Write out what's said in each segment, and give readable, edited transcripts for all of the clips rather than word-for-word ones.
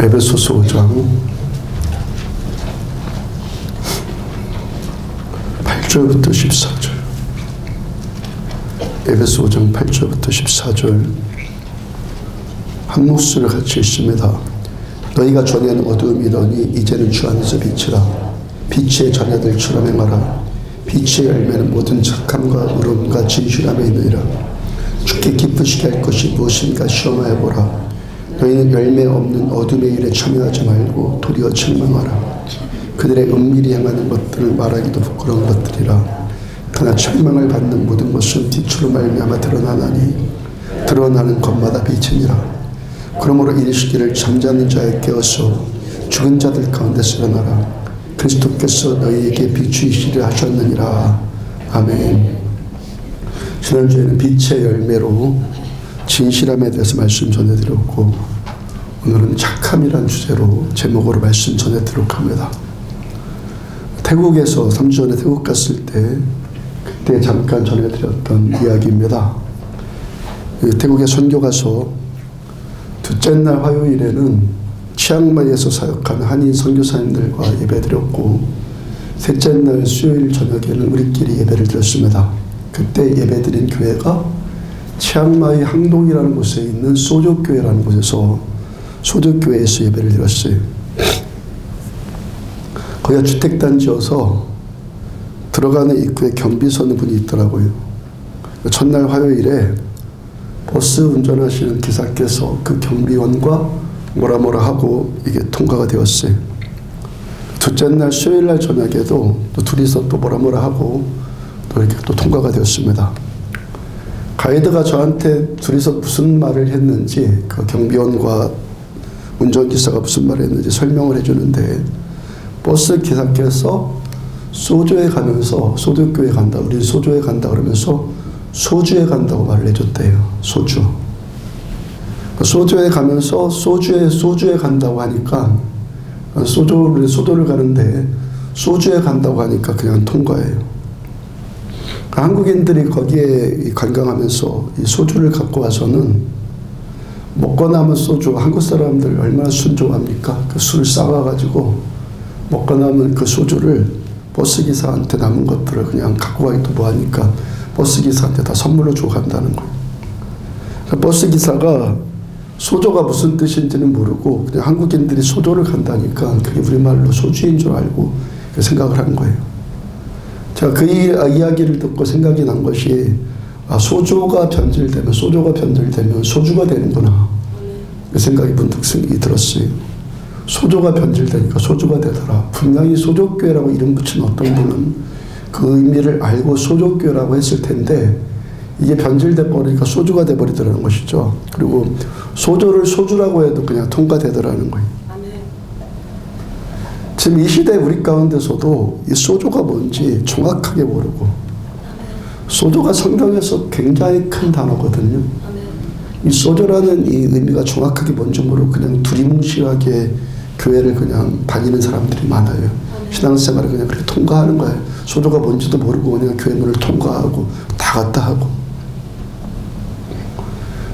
에베소서 5장 8절부터 14절. 에베소 5장 8절부터 14절 한 목소리를 같이 읽습니다. 너희가 전에는 어두움이더니 이제는 주 안에서 빛이라. 빛의 자녀들처럼 행하라. 빛의 열매는 모든 착함과 의로움과 진실함에 있느니라. 주께 기쁘시게 할 것이 무엇인가 시험하여 보라. 너희는 열매 없는 어둠의 일에 참여하지 말고 도리어 책망하라. 그들의 은밀히 행하는 것들을 말하기도 부끄러운 것들이라. 그러나 책망을 받는 모든 것은 빛으로 말미암아 드러나나니 드러나는 것마다 빛이니라. 그러므로 이르시기를 잠자는 자에 깨어서 죽은 자들 가운데서 일어나라. 그리스도께서 너희에게 비추이시려 하셨느니라. 아멘. 지난주에는 빛의 열매로 진실함에 대해서 말씀 전해드렸고, 오늘은 착함이란 주제로 제목으로 말씀 전해드리도록 합니다. 태국에서 3주 전에 태국 갔을 때 그때 잠깐 전해드렸던 이야기입니다. 태국에 선교 가서 둘째 날 화요일에는 치앙마이에서 사역하는 한인 선교사님들과 예배드렸고, 셋째 날 수요일 저녁에는 우리끼리 예배를 드렸습니다. 그때 예배드린 교회가 치앙마이 항동이라는 곳에 있는 소조교회라는 곳에서 소조교회에서 예배를 드렸어요. 거기가 주택단지여서 들어가는 입구에 경비 서는 분이 있더라고요. 첫날 화요일에 버스 운전하시는 기사께서 그 경비원과 뭐라 하고 이게 통과가 되었어요. 둘째 날 수요일 날 저녁에도 또 둘이서 또 뭐라 하고 또 이렇게 또 통과가 되었습니다. 가이드가 저한테 둘이서 무슨 말을 했는지, 그 경비원과 운전기사가 무슨 말을 했는지 설명을 해주는데, 버스 기사께서 소주에 가면서 소주교회 간다, 우리 소주에 간다 그러면서 소주에 간다고 말을 해줬대요. 소주. 소주에 가면서 소주에 간다고 하니까 소주를 가는데 소주에 간다고 하니까 그냥 통과해요. 한국인들이 거기에 관광하면서 이 소주를 갖고 와서는 먹고 남은 소주, 한국 사람들 얼마나 순종합니까? 그 술을 싸가지고 먹고 남은 그 소주를 버스기사한테 남은 것들을 그냥 갖고 가기도 뭐하니까 버스기사한테 다 선물로 주고 간다는 거예요. 버스기사가 소조가 무슨 뜻인지는 모르고 그냥 한국인들이 소조를 간다니까 그게 우리말로 소주인 줄 알고 생각을 한 거예요. 제가 그 이야기를 듣고 생각이 난 것이, 소조가 변질되면 소주가 되는구나. 그 생각이 문득 들었어요. 소조가 변질되니까 소주가 되더라. 분명히 소조교회라고 이름 붙인 어떤 분은 그 의미를 알고 소조교회라고 했을 텐데, 이게 변질돼 버리니까 소주가 돼 버리더라는 것이죠. 그리고 소조를 소주라고 해도 그냥 통과되더라는 거예요. 지금 이 시대 우리 가운데서도 이 소조가 뭔지 정확하게 모르고, 소조가 성경에서 굉장히 큰 단어거든요. 이 소조라는 이 의미가 정확하게 뭔지 모르고 그냥 두리뭉실하게 교회를 그냥 다니는 사람들이 많아요. 신앙생활을 그냥 그렇게 통과하는 거예요. 소조가 뭔지도 모르고 그냥 교회 문을 통과하고 다 갔다 하고.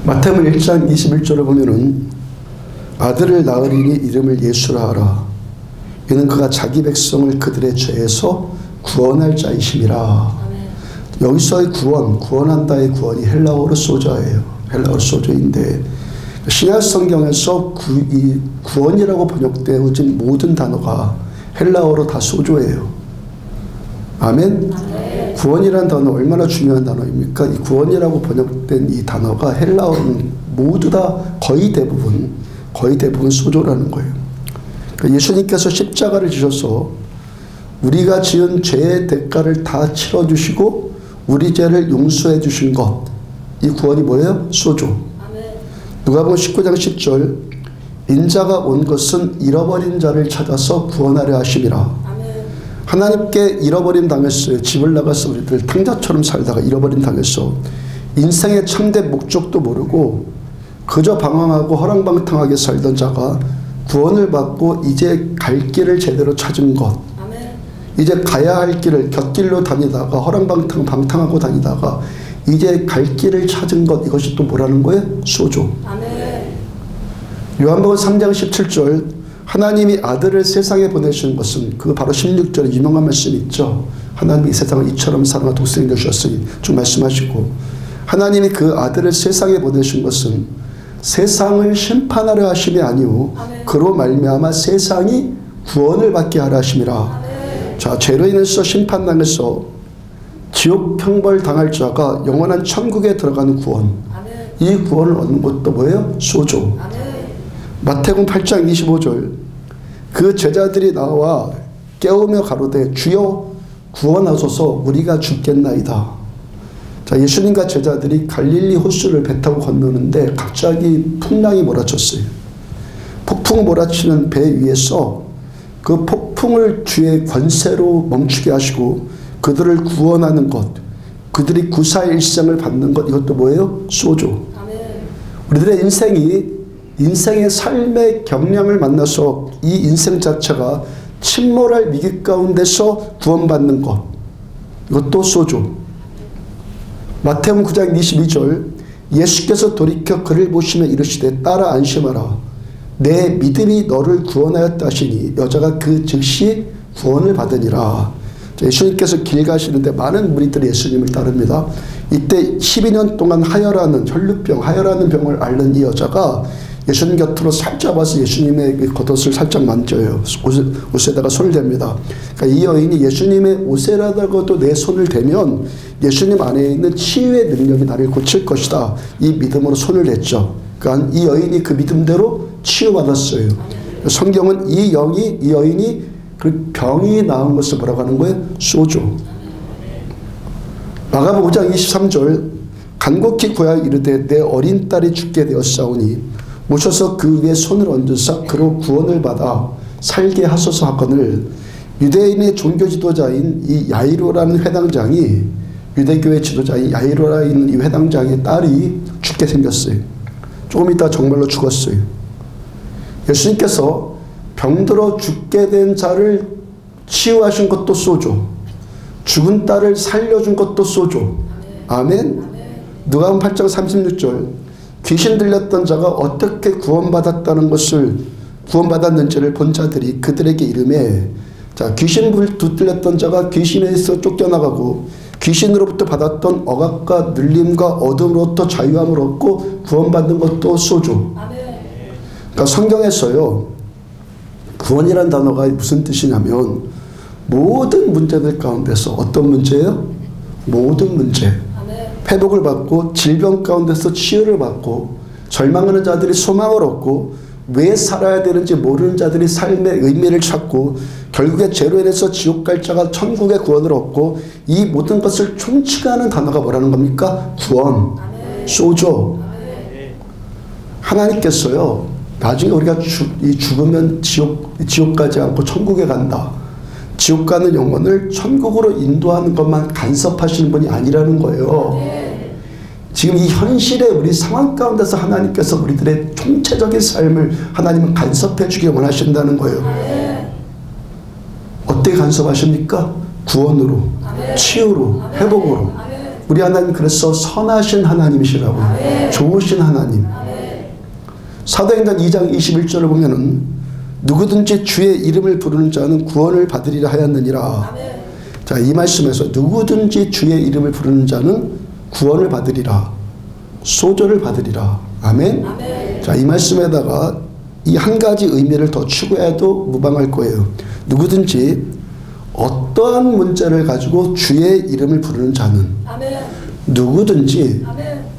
마태복음 1장 21절을 보면은 아들을 낳으리니 이름을 예수라 하라. 이는 그가 자기 백성을 그들의 죄에서 구원할 자이심이라. 여기서의 구원한다의 구원이 헬라어로 소자예요. 헬라어 소조인데, 신약 성경에서 이 구원이라고 번역되어진 모든 단어가 헬라어로 다 소조예요. 아멘? 구원이라는 단어 얼마나 중요한 단어입니까? 이 구원이라고 번역된 이 단어가 헬라어는 모두 다 거의 대부분 소조라는 거예요. 예수님께서 십자가를 지셔서 우리가 지은 죄의 대가를 다 치러주시고 우리 죄를 용서해 주신 것, 이 구원이 뭐예요? 소조. 누가복음 19장 10절, 인자가 온 것은 잃어버린 자를 찾아서 구원하려 하심이라. 하나님께 잃어버림 당했어요. 집을 나가서 우리들 탕자처럼 살다가 잃어버림 당했어. 인생의 참된 목적도 모르고 그저 방황하고 허랑방탕하게 살던 자가 구원을 받고 이제 갈 길을 제대로 찾은 것, 이제 가야 할 길을 곁길로 다니다가 방탕하고 다니다가 이제 갈 길을 찾은 것, 이것이 또 뭐라는 거예요? 소조. 요한복음 3장 17절 하나님이 아들을 세상에 보내신 것은 그 바로 16절에 유명한 말씀이 있죠. 하나님이 세상을 이처럼 사랑하 독생자를 주셨으니 쭉 말씀하시고 하나님이 그 아들을 세상에 보내신 것은 세상을 심판하려 하심이 아니오 그로 말미암아 세상이 구원을 받게 하려 하심이라. 자, 죄로 인해서 심판당해서 지옥 형벌 당할 자가 영원한 천국에 들어가는 구원. 이 구원을 얻는 것도 뭐예요? 소조. 마태복음 8장 25절 그 제자들이 나와 깨우며 가로되 주여 구원하소서 우리가 죽겠나이다. 자, 예수님과 제자들이 갈릴리 호수를 배 타고 건너는데 갑자기 풍랑이 몰아쳤어요. 폭풍 몰아치는 배 위에서 그 폭풍을 주의 권세로 멈추게 하시고 그들을 구원하는 것, 그들이 구사의 일생을 받는 것, 이것도 뭐예요? 소조. 우리들의 인생의 삶의 경량을 만나서 이 인생 자체가 침몰할 위기 가운데서 구원받는 것, 이것도 소조. 마태복음 9장 22절 예수께서 돌이켜 그를 보시며 이르시되 따라 안심하라 내 믿음이 너를 구원하였다 하시니 여자가 그 즉시 구원을 받으니라. 예수님께서 길 가시는데 많은 무리들이 예수님을 따릅니다. 이때 12년 동안 혈루병, 하혈하는 병을 앓는 이 여자가 예수님 곁으로 살짝 와서 예수님의 겉옷을 살짝 만져요. 옷에다가 손을 댑니다. 그러니까 이 여인이 예수님의 옷에다가도 내 손을 대면 예수님 안에 있는 치유의 능력이 나를 고칠 것이다. 이 믿음으로 손을 댔죠. 그러니까 이 여인이 그 믿음대로 치유받았어요. 성경은 이 여인이 그 병이 나은 것을 뭐라고 하는 거예요? 소조. 마가복음 5장 23절 간곡히 구하여 이르되 내 어린 딸이 죽게 되었사오니 모셔서 그 위에 손을 얹으사 그로 구원을 받아 살게 하소서 하거늘 유대인의 종교 지도자인 이 야이로라는 회당장이 유대교의 지도자인 야이로라는 이 회당장의 딸이 죽게 생겼어요. 조금 있다 정말로 죽었어요. 예수님께서 병들어 죽게 된 자를 치유하신 것도 소조, 죽은 딸을 살려준 것도 소조. 아멘. 누가복음 8장 36절 귀신 들렸던 자가 어떻게 구원받았다는 것을 구원받았는지를 본 자들이 그들에게 이르매 자 귀신 들렸던 자가 귀신에서 쫓겨나가고 귀신으로부터 받았던 억압과 눌림과 어둠으로부터 자유함을 얻고 구원받는 것도 소조. 그러니까 성경에서요 구원이라는 단어가 무슨 뜻이냐면 모든 문제들 가운데서 어떤 문제예요? 모든 문제. 회복을 받고 질병 가운데서 치유를 받고 절망하는 자들이 소망을 얻고 왜 살아야 되는지 모르는 자들이 삶의 의미를 찾고 결국에 죄로 인해서 지옥 갈 자가 천국의 구원을 얻고 이 모든 것을 총칙하는 단어가 뭐라는 겁니까? 구원. 소조. 하나님께서요 나중에 우리가 죽으면 지옥 가지 않고 천국에 간다. 지옥 가는 영혼을 천국으로 인도하는 것만 간섭하시는 분이 아니라는 거예요. 지금 이 현실의 우리 상황 가운데서 하나님께서 우리들의 총체적인 삶을 하나님은 간섭해 주길 원하신다는 거예요. 어떻게 간섭하십니까? 구원으로, 치유로, 회복으로. 우리 하나님 그래서 선하신 하나님이시라고. 좋으신 하나님. 사도행전 2장 21절을 보면은 누구든지 주의 이름을 부르는 자는 구원을 받으리라 하였느니라. 자, 이 말씀에서 누구든지 주의 이름을 부르는 자는 구원을 받으리라. 소조를 받으리라. 아멘. 자, 이 말씀에다가 이 한 가지 의미를 더 추구해도 무방할 거예요. 누구든지 어떠한 문제를 가지고 주의 이름을 부르는 자는 누구든지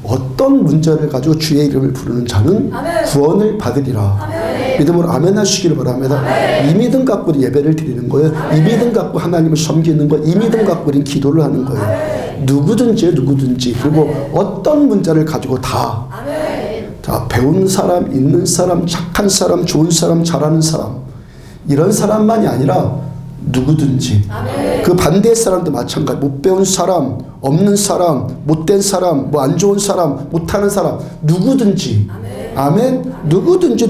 어떤 문제를 가지고 주의 이름을 부르는 자는 구원을 받으리라. 믿음으로 아멘 하시기를 바랍니다. 이 믿음 갖고 예배를 드리는 거예요. 이 믿음 갖고 하나님을 섬기는 거예요. 이 믿음 갖고 우리는 기도를 하는 거예요. 누구든지 그리고 어떤 문제를 가지고 다. 자, 배운 사람, 있는 사람, 착한 사람, 좋은 사람, 잘하는 사람 이런 사람만이 아니라 누구든지 그 반대의 사람도 마찬가지. 못 배운 사람, 없는 사람, 못된 사람, 뭐 안 좋은 사람, 못하는 사람 누구든지. 아멘. 누구든지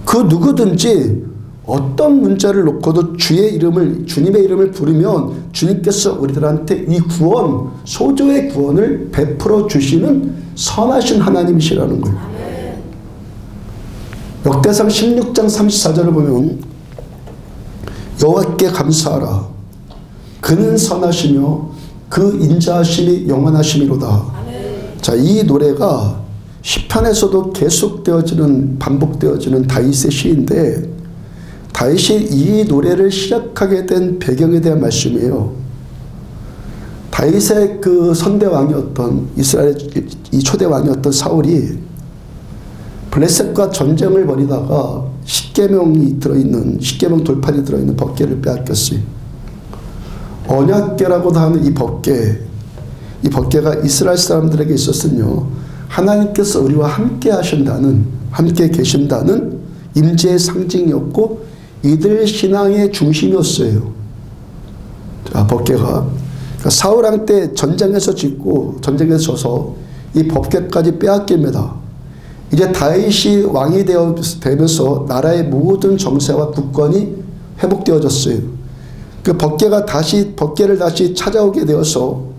그 누구든지 어떤 문제를 놓고도 주님의 이름을 부르면 주님께서 우리들한테 이 구원, 소조의 구원을 베풀어 주시는 선하신 하나님이시라는 거예요. 역대상 16장 34절을 보면 여호와께 감사하라. 그는 선하시며 그 인자하심이 영원하심이로다. 자, 이 노래가 시편에서도 계속되어지는, 반복되어지는 다윗의 시인데, 다윗이 이 노래를 시작하게 된 배경에 대한 말씀이에요. 다윗의 그 선대왕이었던, 이스라엘의 이 초대왕이었던 사울이 블레셋과 전쟁을 벌이다가 십계명이 들어있는, 십계명 돌판이 들어있는 법궤를 빼앗겼어요. 언약궤라고도 하는 이 법궤가 이스라엘 사람들에게 있었으며 하나님께서 우리와 함께 하신다는, 함께 계신다는 임재의 상징이었고 이들 신앙의 중심이었어요. 자, 법궤가 그러니까 사울왕 때 전쟁에서 져서 이 법궤까지 빼앗깁니다. 이제 다윗이 왕이 되면서 나라의 모든 정세와 국권이 회복되어졌어요. 그 법궤를 다시 찾아오게 되어서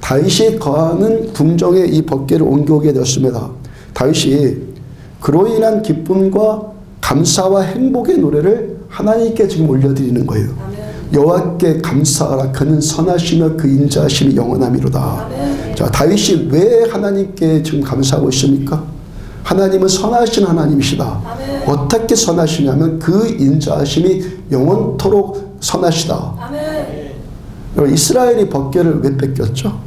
다윗이 거하는 궁정에 이 법궤를 옮겨오게 되었습니다. 다윗이 그로 인한 기쁨과 감사와 행복의 노래를 하나님께 지금 올려드리는 거예요. 여호와께 감사하라. 그는 선하시며 그 인자하심이 영원함이로다. 자, 다윗이 왜 하나님께 지금 감사하고 있습니까? 하나님은 선하신 하나님이시다. 아멘. 어떻게 선하시냐면 그 인자하심이 영원토록 선하시다. 아멘. 이스라엘이 법궤를 왜 뺏겼죠?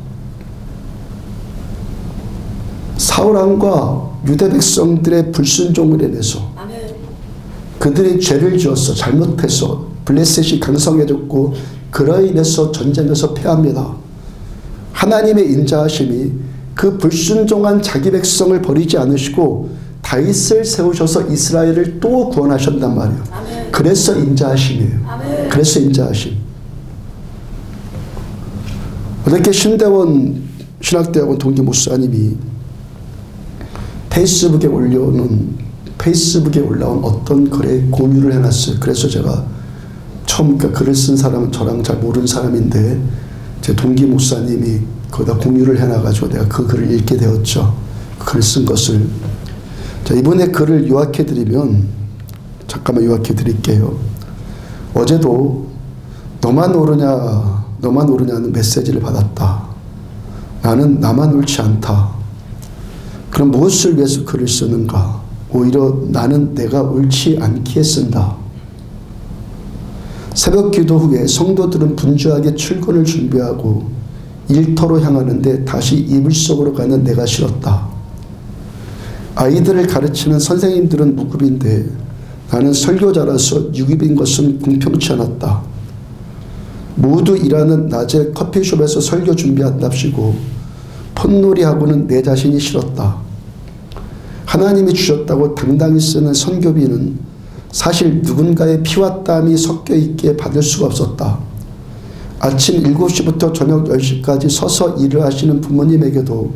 사울왕과 유대 백성들의 불순종을 인해서 그들이 죄를 지어서 잘못해서 블레셋이 강성해졌고 그로 인해서 전쟁에서 패합니다. 하나님의 인자하심이 그 불순종한 자기 백성을 버리지 않으시고 다윗을 세우셔서 이스라엘을 또 구원하셨단 말이에요. 아멘. 그래서 인자하심이에요. 아멘. 그래서 인자하심. 어저께 신대원 신학대학원 동기 목사님이 페이스북에 올라온 어떤 글에 공유를 해놨어요. 그래서 제가 처음 글을 쓴 사람은 저랑 잘 모르는 사람인데 제 동기 목사님이 거기다 공유를 해놔가지고 내가 그 글을 읽게 되었죠. 글을 쓴 것을. 자, 이번에 글을 요약해드리면, 잠깐만 요약해드릴게요. 어제도 너만 옳으냐는 메시지를 받았다. 나는 나만 옳지 않다. 그럼 무엇을 위해서 글을 쓰는가? 오히려 나는 내가 옳지 않기에 쓴다. 새벽 기도 후에 성도들은 분주하게 출근을 준비하고 일터로 향하는데 다시 이불 속으로 가는 내가 싫었다. 아이들을 가르치는 선생님들은 무급인데 나는 설교자라서 유급인 것은 공평치 않았다. 모두 일하는 낮에 커피숍에서 설교 준비한답시고 폰놀이하고는 내 자신이 싫었다. 하나님이 주셨다고 당당히 쓰는 선교비는 사실 누군가의 피와 땀이 섞여 있기에 받을 수가 없었다. 아침 7시부터 저녁 10시까지 서서 일을 하시는 부모님에게도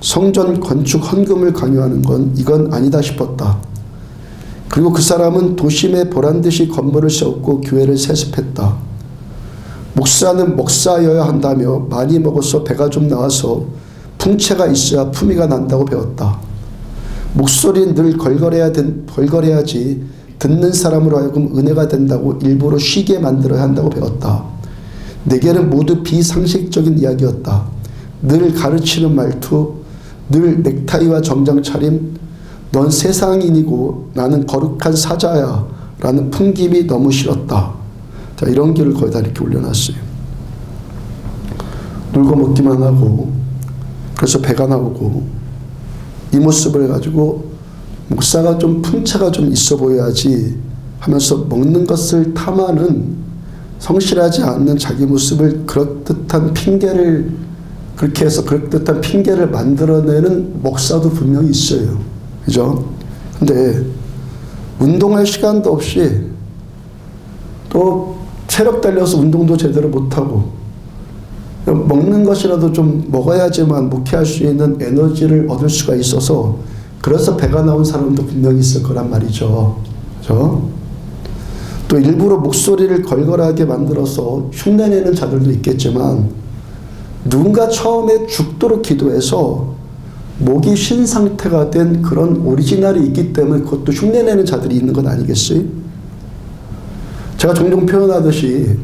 성전 건축 헌금을 강요하는 건 이건 아니다 싶었다. 그리고 그 사람은 도심에 보란듯이 건물을 세웠고 교회를 세습했다. 목사는 먹사여야 한다며 많이 먹어서 배가 좀 나와서 풍채가 있어야 품위가 난다고 배웠다. 목소리는 늘 걸걸해야지 듣는 사람으로 하여금 은혜가 된다고 일부러 쉬게 만들어야 한다고 배웠다. 내게는 모두 비상식적인 이야기였다. 늘 가르치는 말투, 늘 넥타이와 정장 차림, 넌 세상인이고 나는 거룩한 사자야 라는 풍김이 너무 싫었다. 자, 이런 글을 거의 다 이렇게 올려놨어요. 놀고 먹기만 하고 그래서 배가 나오고 이 모습을 가지고 목사가 좀 풍채가 좀 있어 보여야지 하면서 먹는 것을 탐하는 성실하지 않는 자기 모습을 그럴듯한 핑계를 만들어내는 목사도 분명히 있어요. 그죠? 근데 운동할 시간도 없이 또 체력 달려서 운동도 제대로 못하고 먹는 것이라도 좀 먹어야지만 목회할 수 있는 에너지를 얻을 수가 있어서 그래서 배가 나온 사람도 분명히 있을 거란 말이죠. 그죠? 또 일부러 목소리를 걸걸하게 만들어서 흉내내는 자들도 있겠지만 누군가 처음에 죽도록 기도해서 목이 쉰 상태가 된 그런 오리지널이 있기 때문에 그것도 흉내내는 자들이 있는 건 아니겠어요? 제가 종종 표현하듯이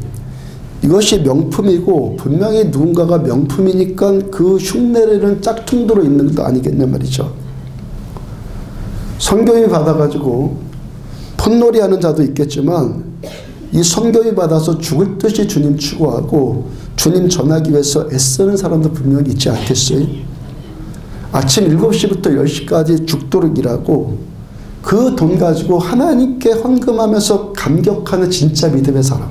이것이 명품이고 분명히 누군가가 명품이니까 그 흉내내는 짝퉁들어 있는 것도 아니겠냐 말이죠. 선교위 받아가지고 폰놀이 하는 자도 있겠지만 이 선교위 받아서 죽을 듯이 주님 추구하고 주님 전하기 위해서 애쓰는 사람도 분명히 있지 않겠어요? 아침 7시부터 10시까지 죽도록 일하고 그 돈 가지고 하나님께 헌금하면서 감격하는 진짜 믿음의 사람.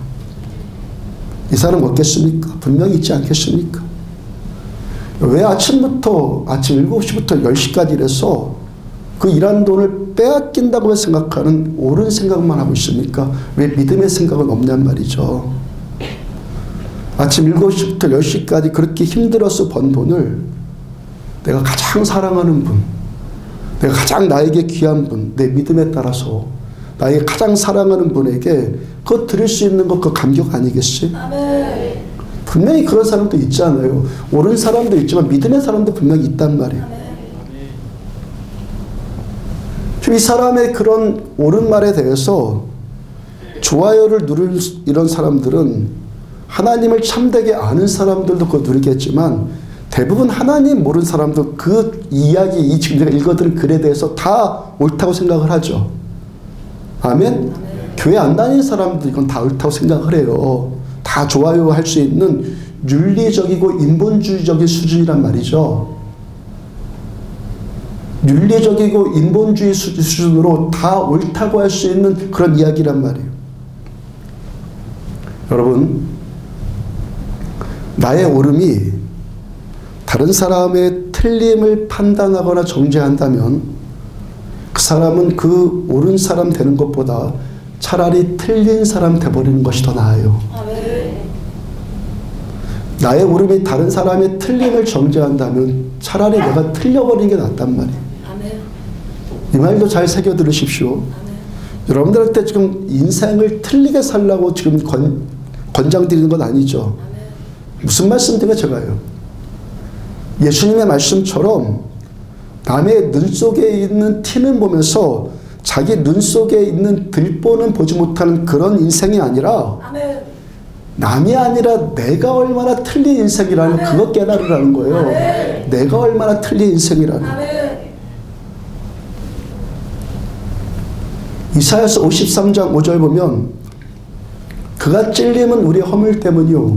이 사람 없겠습니까? 분명히 있지 않겠습니까? 왜 아침 7시부터 10시까지 일해서 그 일한 돈을 빼앗긴다고 생각하는 옳은 생각만 하고 있습니까? 왜 믿음의 생각은 없냔 말이죠. 아침 7시부터 10시까지 그렇게 힘들어서 번 돈을 내가 가장 사랑하는 분, 내가 가장 나에게 귀한 분, 내 믿음에 따라서 나에게 가장 사랑하는 분에게 그거 드릴 수 있는 거 그 감격 아니겠어요? 아멘. 분명히 그런 사람도 있잖아요. 옳은 사람도 있지만 믿음의 사람도 분명히 있단 말이에요. 아멘. 이 사람의 그런 옳은 말에 대해서 좋아요를 누릴 이런 사람들은 하나님을 참되게 아는 사람들도 그거 누리겠지만 대부분 하나님 모르는 사람도 그 이야기, 이 지금 제가 읽어드린 글에 대해서 다 옳다고 생각을 하죠. 아멘? 아멘. 교회 안 다니는 사람도 이건 다 옳다고 생각을 해요. 다 좋아요 할 수 있는 윤리적이고 인본주의적인 수준이란 말이죠. 윤리적이고 인본주의 수준으로 다 옳다고 할 수 있는 그런 이야기란 말이에요. 여러분, 나의 옳음이 다른 사람의 틀림을 판단하거나 정죄한다면 그 사람은 그 옳은 사람 되는 것보다 차라리 틀린 사람 돼버리는 것이 더 나아요. 나의 옳음이 다른 사람의 틀림을 정죄한다면 차라리 내가 틀려버리는 게 낫단 말이에요. 이 말도 잘 새겨 들으십시오. 여러분들한테 지금 인생을 틀리게 살라고 지금 권장드리는 건 아니죠. 무슨 말씀 드리면 제가요. 예수님의 말씀처럼 남의 눈 속에 있는 티는 보면서 자기 눈 속에 있는 들보는 보지 못하는 그런 인생이 아니라 남이 아니라 내가 얼마나 틀린 인생이라는 그것 깨달으라는 거예요. 내가 얼마나 틀린 인생이라는. 이사야서 53장 5절 보면 그가 찔림은 우리의 허물 때문이요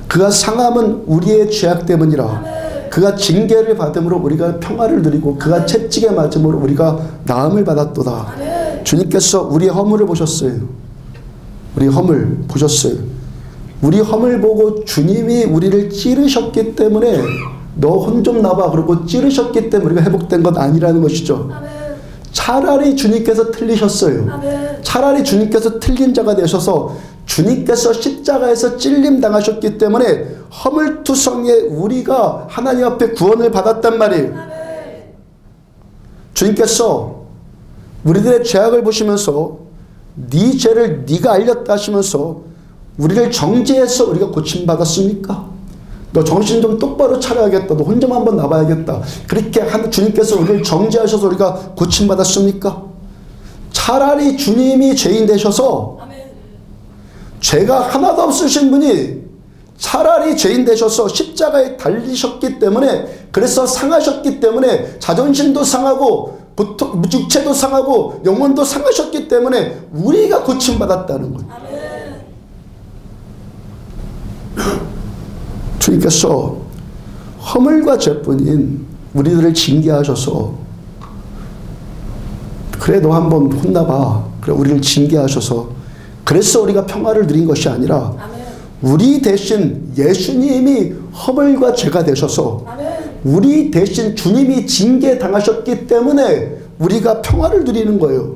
그가 상함은 우리의 죄악 때문이라 그가 징계를 받음으로 우리가 평화를 누리고 그가 채찍에 맞음으로 우리가 나음을 받았도다. 주님께서 우리의 허물을 보셨어요. 우리 허물 보셨어요. 우리 허물 보고 주님이 우리를 찌르셨기 때문에 너 혼 좀 나봐 그러고 찌르셨기 때문에 우리가 회복된 것 아니라는 것이죠. 차라리 주님께서 틀리셨어요. 차라리 주님께서 틀린 자가 되셔서 주님께서 십자가에서 찔림 당하셨기 때문에 허물투성에 우리가 하나님 앞에 구원을 받았단 말이에요. 주님께서 우리들의 죄악을 보시면서 네 죄를 네가 알렸다 하시면서 우리를 정죄해서 우리가 고침받았습니까? 너 정신 좀 똑바로 차려야겠다. 너 혼자 한번 나봐야겠다. 그렇게 주님께서 우리를 정죄하셔서 우리가 고침받았습니까? 차라리 주님이 죄인 되셔서 죄가 하나도 없으신 분이 차라리 죄인 되셔서 십자가에 달리셨기 때문에 그래서 상하셨기 때문에 자존심도 상하고 육체도 상하고 영혼도 상하셨기 때문에 우리가 고침받았다는 거예요. 주님께서 허물과 죄뿐인 우리들을 징계하셔서 그래 너 한번 혼나봐. 그래 우리를 징계하셔서 그래서 우리가 평화를 누린 것이 아니라 우리 대신 예수님이 허물과 죄가 되셔서 우리 대신 주님이 징계당하셨기 때문에 우리가 평화를 누리는 거예요.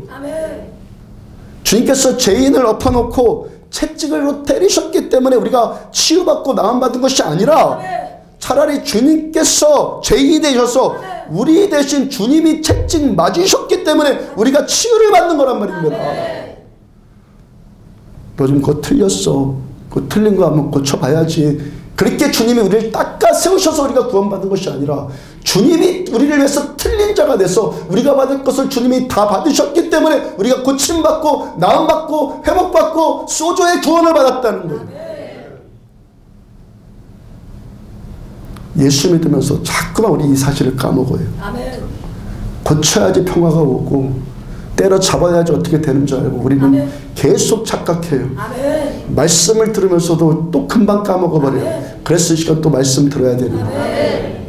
주님께서 죄인을 엎어놓고 채찍으로 때리셨기 때문에 우리가 치유받고 나음받은 것이 아니라 차라리 주님께서 죄인이 되셔서 우리 대신 주님이 채찍 맞으셨기 때문에 우리가 치유를 받는 거란 말입니다. 너 좀 그거 틀렸어. 그거 틀린 거 한번 고쳐봐야지. 그렇게 주님이 우리를 닦아 세우셔서 우리가 구원받은 것이 아니라 주님이 우리를 위해서 틀린 자가 돼서 우리가 받을 것을 주님이 다 받으셨기 때문에 우리가 고침받고 나음받고 회복받고 소조의 구원을 받았다는 거예요. 예수 믿으면서 자꾸만 우리 이 사실을 까먹어요. 고쳐야지 평화가 오고 때려잡아야지 어떻게 되는 줄 알고 우리는 계속 착각해요. 말씀을 들으면서도 또 금방 까먹어버려요. 그래서 이 시간 또 말씀 들어야 되는 거예요.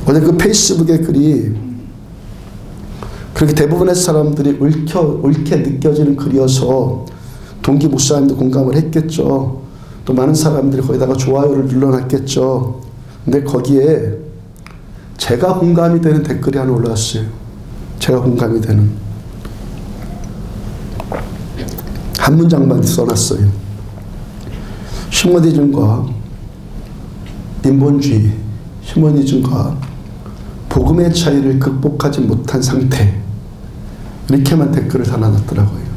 어제 그 페이스북에 글이 그렇게 대부분의 사람들이 옳게 느껴지는 글이어서 동기 목사님도 공감을 했겠죠. 또 많은 사람들이 거기다가 좋아요를 눌러놨겠죠. 근데 거기에 제가 공감이 되는 댓글이 하나 올라왔어요. 제가 공감이 되는 한 문장만 써놨어요. 휴머니즘과 인본주의, 휴머니즘과 복음의 차이를 극복하지 못한 상태, 이렇게만 댓글을 달아놨더라고요.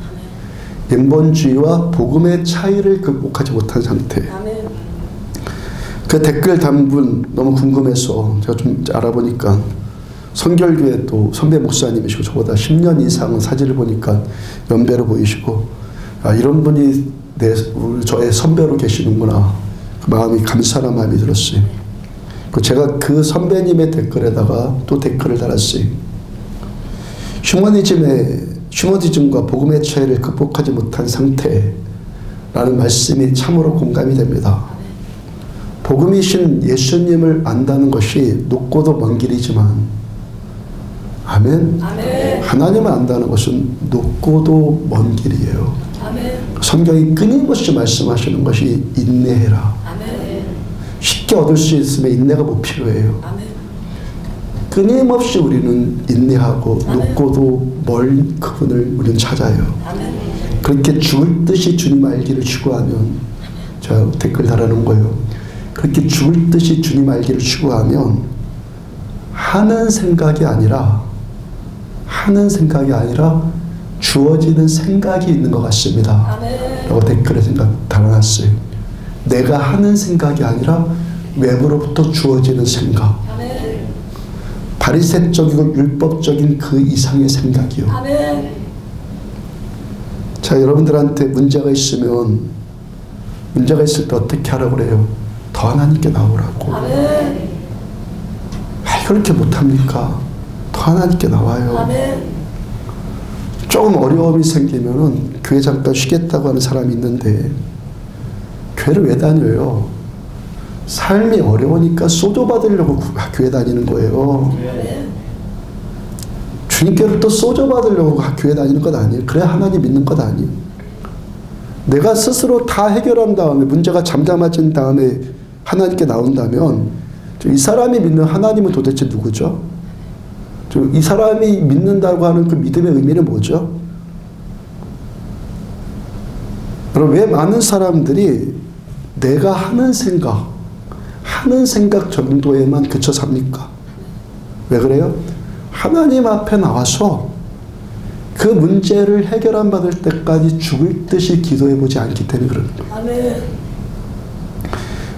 인본주의와 복음의 차이를 극복하지 못한 상태. 그 댓글 단 분 너무 궁금해서 제가 좀 알아보니까 성결교회 또 선배 목사님이시고 저보다 10년 이상은 사진을 보니까 연배로 보이시고 이런 분이 저의 선배로 계시는구나. 그 마음이 감사한 마음이 들었어요. 제가 그 선배님의 댓글에다가 또 댓글을 달았어요. 휴머니즘과 복음의 차이를 극복하지 못한 상태라는 말씀이 참으로 공감이 됩니다. 복음이신 예수님을 안다는 것이 높고도 먼 길이지만 아멘. 하나님을 안다는 것은 높고도 먼 길이에요. 성경이 끊임없이 말씀하시는 것이 인내해라. 쉽게 얻을 수 있으면 인내가 못 필요해요. 끊임없이 우리는 인내하고 높고도 멀 그분을 우리는 찾아요. 그렇게 죽을 듯이 주님 알기를 추구하면 제가 댓글 달아놓은 거예요. 그렇게 죽을 듯이 주님 알기를 추구하면 하는 생각이 아니라 주어지는 생각이 있는 것 같습니다. 라고 댓글에 달아놨어요. 내가 하는 생각이 아니라 외부로부터 주어지는 생각. 바리새적이고 율법적인 그 이상의 생각이요. 자, 여러분들한테 문제가 있을 때 어떻게 하라고 그래요? 더 하나님께 나오라고. 그렇게 못합니까? 더 하나님께 나와요. 조금 어려움이 생기면은 교회 잠깐 쉬겠다고 하는 사람이 있는데 교회를 왜 다녀요? 삶이 어려우니까 소조 받으려고 교회 다니는 거예요. 주님께로부터 소조 받으려고 교회 다니는 것 아니에요. 그래야 하나님 믿는 것 아니에요. 내가 스스로 다 해결한 다음에 문제가 잠잠해진 다음에 하나님께 나온다면 이 사람이 믿는 하나님은 도대체 누구죠? 이 사람이 믿는다고 하는 그 믿음의 의미는 뭐죠? 그럼 왜 많은 사람들이 내가 하는 생각 정도에만 그쳐 삽니까? 왜 그래요? 하나님 앞에 나와서 그 문제를 해결 안 받을 때까지 죽을 듯이 기도해보지 않기 때문에 그러는 거예요.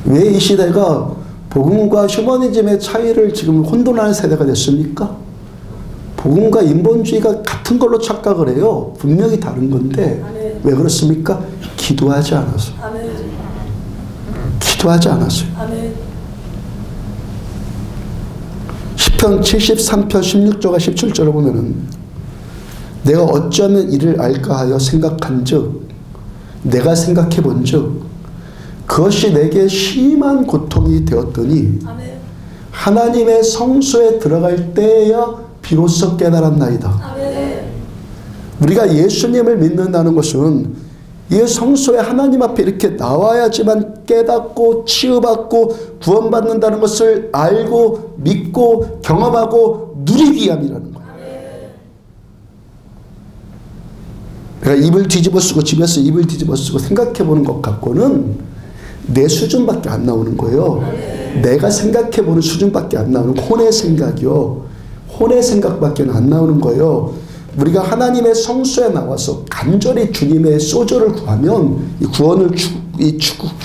왜 이 시대가 복음과 휴머니즘의 차이를 지금 혼돈하는 세대가 됐습니까? 복음과 인본주의가 같은 걸로 착각을 해요. 분명히 다른 건데 왜 그렇습니까? 기도하지 않아서. 기도하지 않았어요. 시편 73편 16절과 17절을 보면은 내가 어쩌면 이를 알까 하여 생각한즉 내가 생각해 본즉 그것이 내게 심한 고통이 되었더니 하나님의 성소에 들어갈 때야 비로소 깨달았나이다. 우리가 예수님을 믿는다는 것은 이 성소에 하나님 앞에 이렇게 나와야지만 깨닫고 치유받고 구원받는다는 것을 알고 믿고 경험하고 누리기 위함이라는 거예요. 내가 입을 뒤집어 쓰고 집에서 입을 뒤집어 쓰고 생각해 보는 것 갖고는 내 수준밖에 안 나오는 거예요. 내가 생각해 보는 수준밖에 안 나오는 혼의 생각이요. 혼의 생각밖에 안 나오는 거예요. 우리가 하나님의 성소에 나와서 간절히 주님의 소저를 구하면, 이 구원을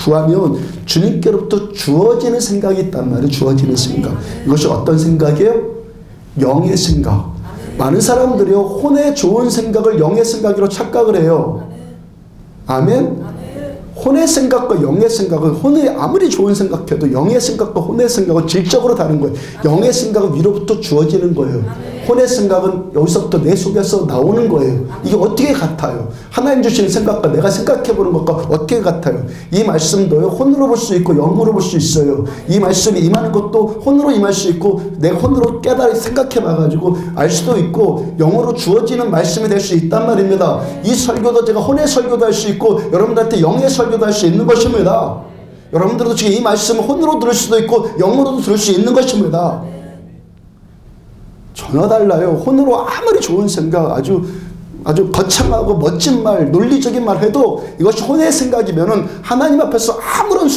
구하면 주님께로부터 주어지는 생각이 있단 말이에요. 주어지는 생각. 이것이 어떤 생각이에요? 영의 생각. 많은 사람들이요, 혼의 좋은 생각을 영의 생각으로 착각을 해요. 아멘? 혼의 생각과 영의 생각은, 혼의 아무리 좋은 생각해도 영의 생각과 혼의 생각은 질적으로 다른 거예요. 영의 생각은 위로부터 주어지는 거예요. 혼의 생각은 여기서부터 내 속에서 나오는 거예요. 이게 어떻게 같아요? 하나님 주시는 생각과 내가 생각해보는 것과 어떻게 같아요? 이 말씀도요, 혼으로 볼 수 있고 영으로 볼 수 있어요. 이 말씀이 임하는 것도 혼으로 임할 수 있고, 내가 혼으로 깨달아 생각해봐가지고 알 수도 있고, 영으로 주어지는 말씀이 될 수 있단 말입니다. 이 설교도 제가 혼의 설교도 할 수 있고, 여러분들한테 영의 설교도 할 수 있는 것입니다. 여러분들도 지금 이 말씀을 혼으로 들을 수도 있고 영으로도 들을 수 있는 것입니다. 전혀 달라요. 혼으로 아무리 좋은 생각, 아주 거창하고 멋진 말, 논리적인 말 해도 이것이 혼의 생각이면은 하나님 앞에서 아무런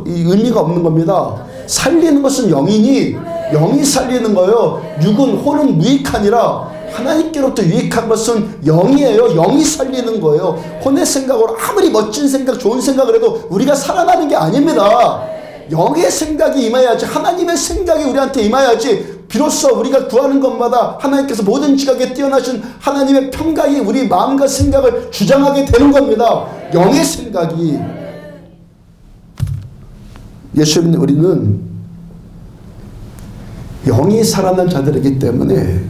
의미가 없는 겁니다. 살리는 것은 영이니 영이 살리는 거예요. 육은, 혼은 무익하니라. 하나님께로부터 유익한 것은 영이에요. 영이 살리는 거예요. 혼의 생각으로 아무리 멋진 생각, 좋은 생각을 해도 우리가 살아나는 게 아닙니다. 영의 생각이 임해야지, 하나님의 생각이 우리한테 임해야지, 비로소 우리가 구하는 것마다 하나님께서 모든 지각에 뛰어나신 하나님의 평강이 우리 마음과 생각을 주장하게 되는 겁니다. 영의 생각이. 예수 믿는 우리는 영이 살아난 자들이기 때문에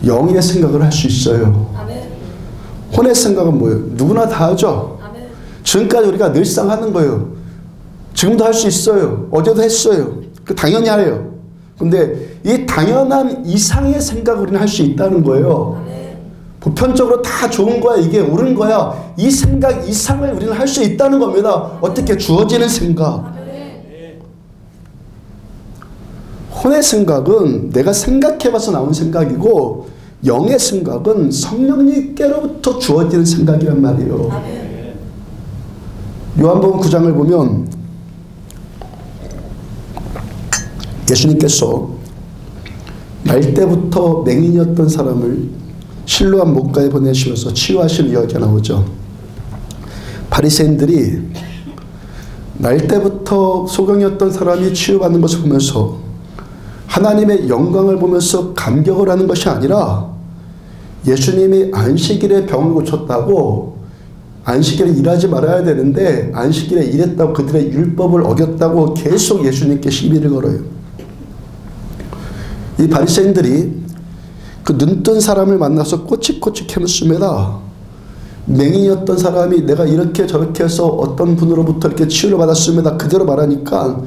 영의 생각을 할 수 있어요. 혼의 생각은 뭐예요? 누구나 다 하죠. 지금까지 우리가 늘상 하는 거예요. 지금도 할 수 있어요. 어제도 했어요. 당연히 해요. 근데 이 당연한 이상의 생각을 우리는 할 수 있다는 거예요. 보편적으로 다 좋은 거야, 이게 옳은 거야, 이 생각 이상을 우리는 할 수 있다는 겁니다. 어떻게? 주어지는 생각. 혼의 생각은 내가 생각해봐서 나온 생각이고, 영의 생각은 성령님께로부터 주어지는 생각이란 말이에요. 요한복음 9장을 보면 예수님께서 날 때부터 맹인이었던 사람을 실로암 목가에 보내시면서 치유하시는 이야기가 나오죠. 바리새인들이 날 때부터 소경이었던 사람이 치유받는 것을 보면서 하나님의 영광을 보면서 감격을 하는 것이 아니라, 예수님이 안식일에 병을 고쳤다고 안식일에 일하지 말아야 되는데 안식일에 일했다고 그들의 율법을 어겼다고 계속 예수님께 시비를 걸어요. 이 바리새인들이 그 눈뜬 사람을 만나서 꼬치꼬치 캐묻습니다. 맹인이었던 사람이 내가 이렇게 저렇게 해서 어떤 분으로부터 이렇게 치유를 받았습니다. 그대로 말하니까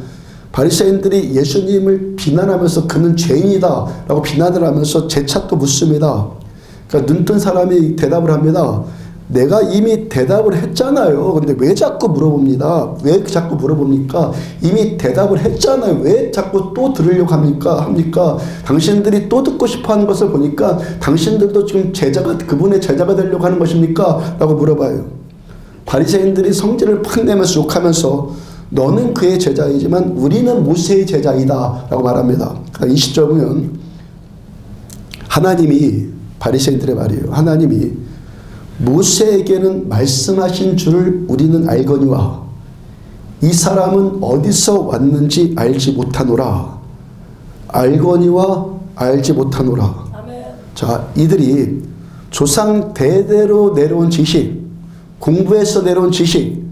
바리새인들이 예수님을 비난하면서 그는 죄인이다 라고 비난을 하면서 재차 또 묻습니다. 그러니까 눈뜬 사람이 대답을 합니다. 내가 이미 대답을 했잖아요. 근데 왜 자꾸 물어봅니다. 왜 자꾸 물어봅니까? 이미 대답을 했잖아요. 왜 자꾸 또 들으려고 합니까? 당신들이 또 듣고 싶어하는 것을 보니까 당신들도 지금 그분의 제자가 되려고 하는 것입니까? 라고 물어봐요. 바리새인들이 성질을 팍 내면서 욕하면서 너는 그의 제자이지만 우리는 모세의 제자이다 라고 말합니다. 20절 보면 하나님이, 바리새인들의 말이에요, 하나님이 모세에게는 말씀하신 줄을 우리는 알거니와 이 사람은 어디서 왔는지 알지 못하노라. 알거니와 알지 못하노라. 아멘. 자, 이들이 조상 대대로 내려온 지식, 공부해서 내려온 지식,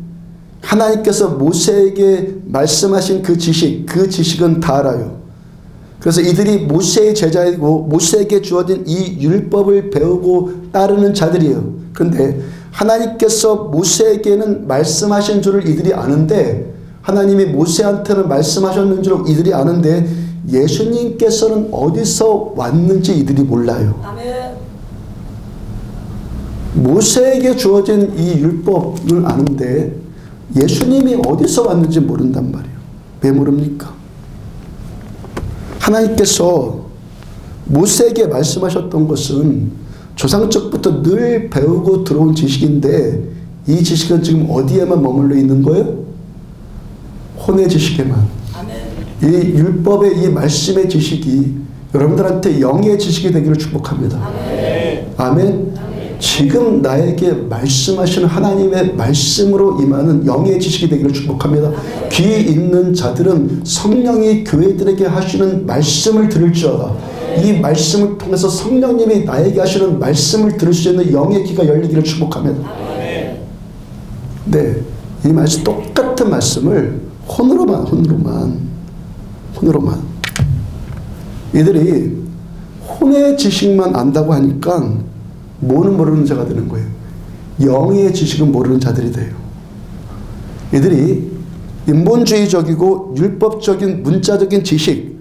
하나님께서 모세에게 말씀하신 그 지식은 다 알아요. 그래서 이들이 모세의 제자이고 모세에게 주어진 이 율법을 배우고 따르는 자들이에요. 그런데 하나님께서 모세에게는 말씀하신 줄을 이들이 아는데, 하나님이 모세한테는 말씀하셨는 줄을 이들이 아는데 예수님께서는 어디서 왔는지 이들이 몰라요. 아멘. 모세에게 주어진 이 율법을 아는데 예수님이 어디서 왔는지 모른단 말이에요. 왜 모릅니까? 하나님께서 모세에게 말씀하셨던 것은 조상적부터 늘 배우고 들어온 지식인데 이 지식은 지금 어디에만 머물러 있는 거예요? 혼의 지식에만. 이 율법의 이 말씀의 지식이 여러분들한테 영의 지식이 되기를 축복합니다. 아멘. 지금 나에게 말씀하시는 하나님의 말씀으로 임하는 영의 지식이 되기를 축복합니다. 귀 있는 자들은 성령이 교회들에게 하시는 말씀을 들을지어다. 이 말씀을 통해서 성령님이 나에게 하시는 말씀을 들을 수 있는 영의 귀가 열리기를 축복합니다. 네, 이 말씀 똑같은 말씀을 혼으로만 이들이 혼의 지식만 안다고 하니까 뭐는 모르는 자가 되는 거예요. 영의 지식은 모르는 자들이 돼요. 이들이 인본주의적이고 율법적인 문자적인 지식,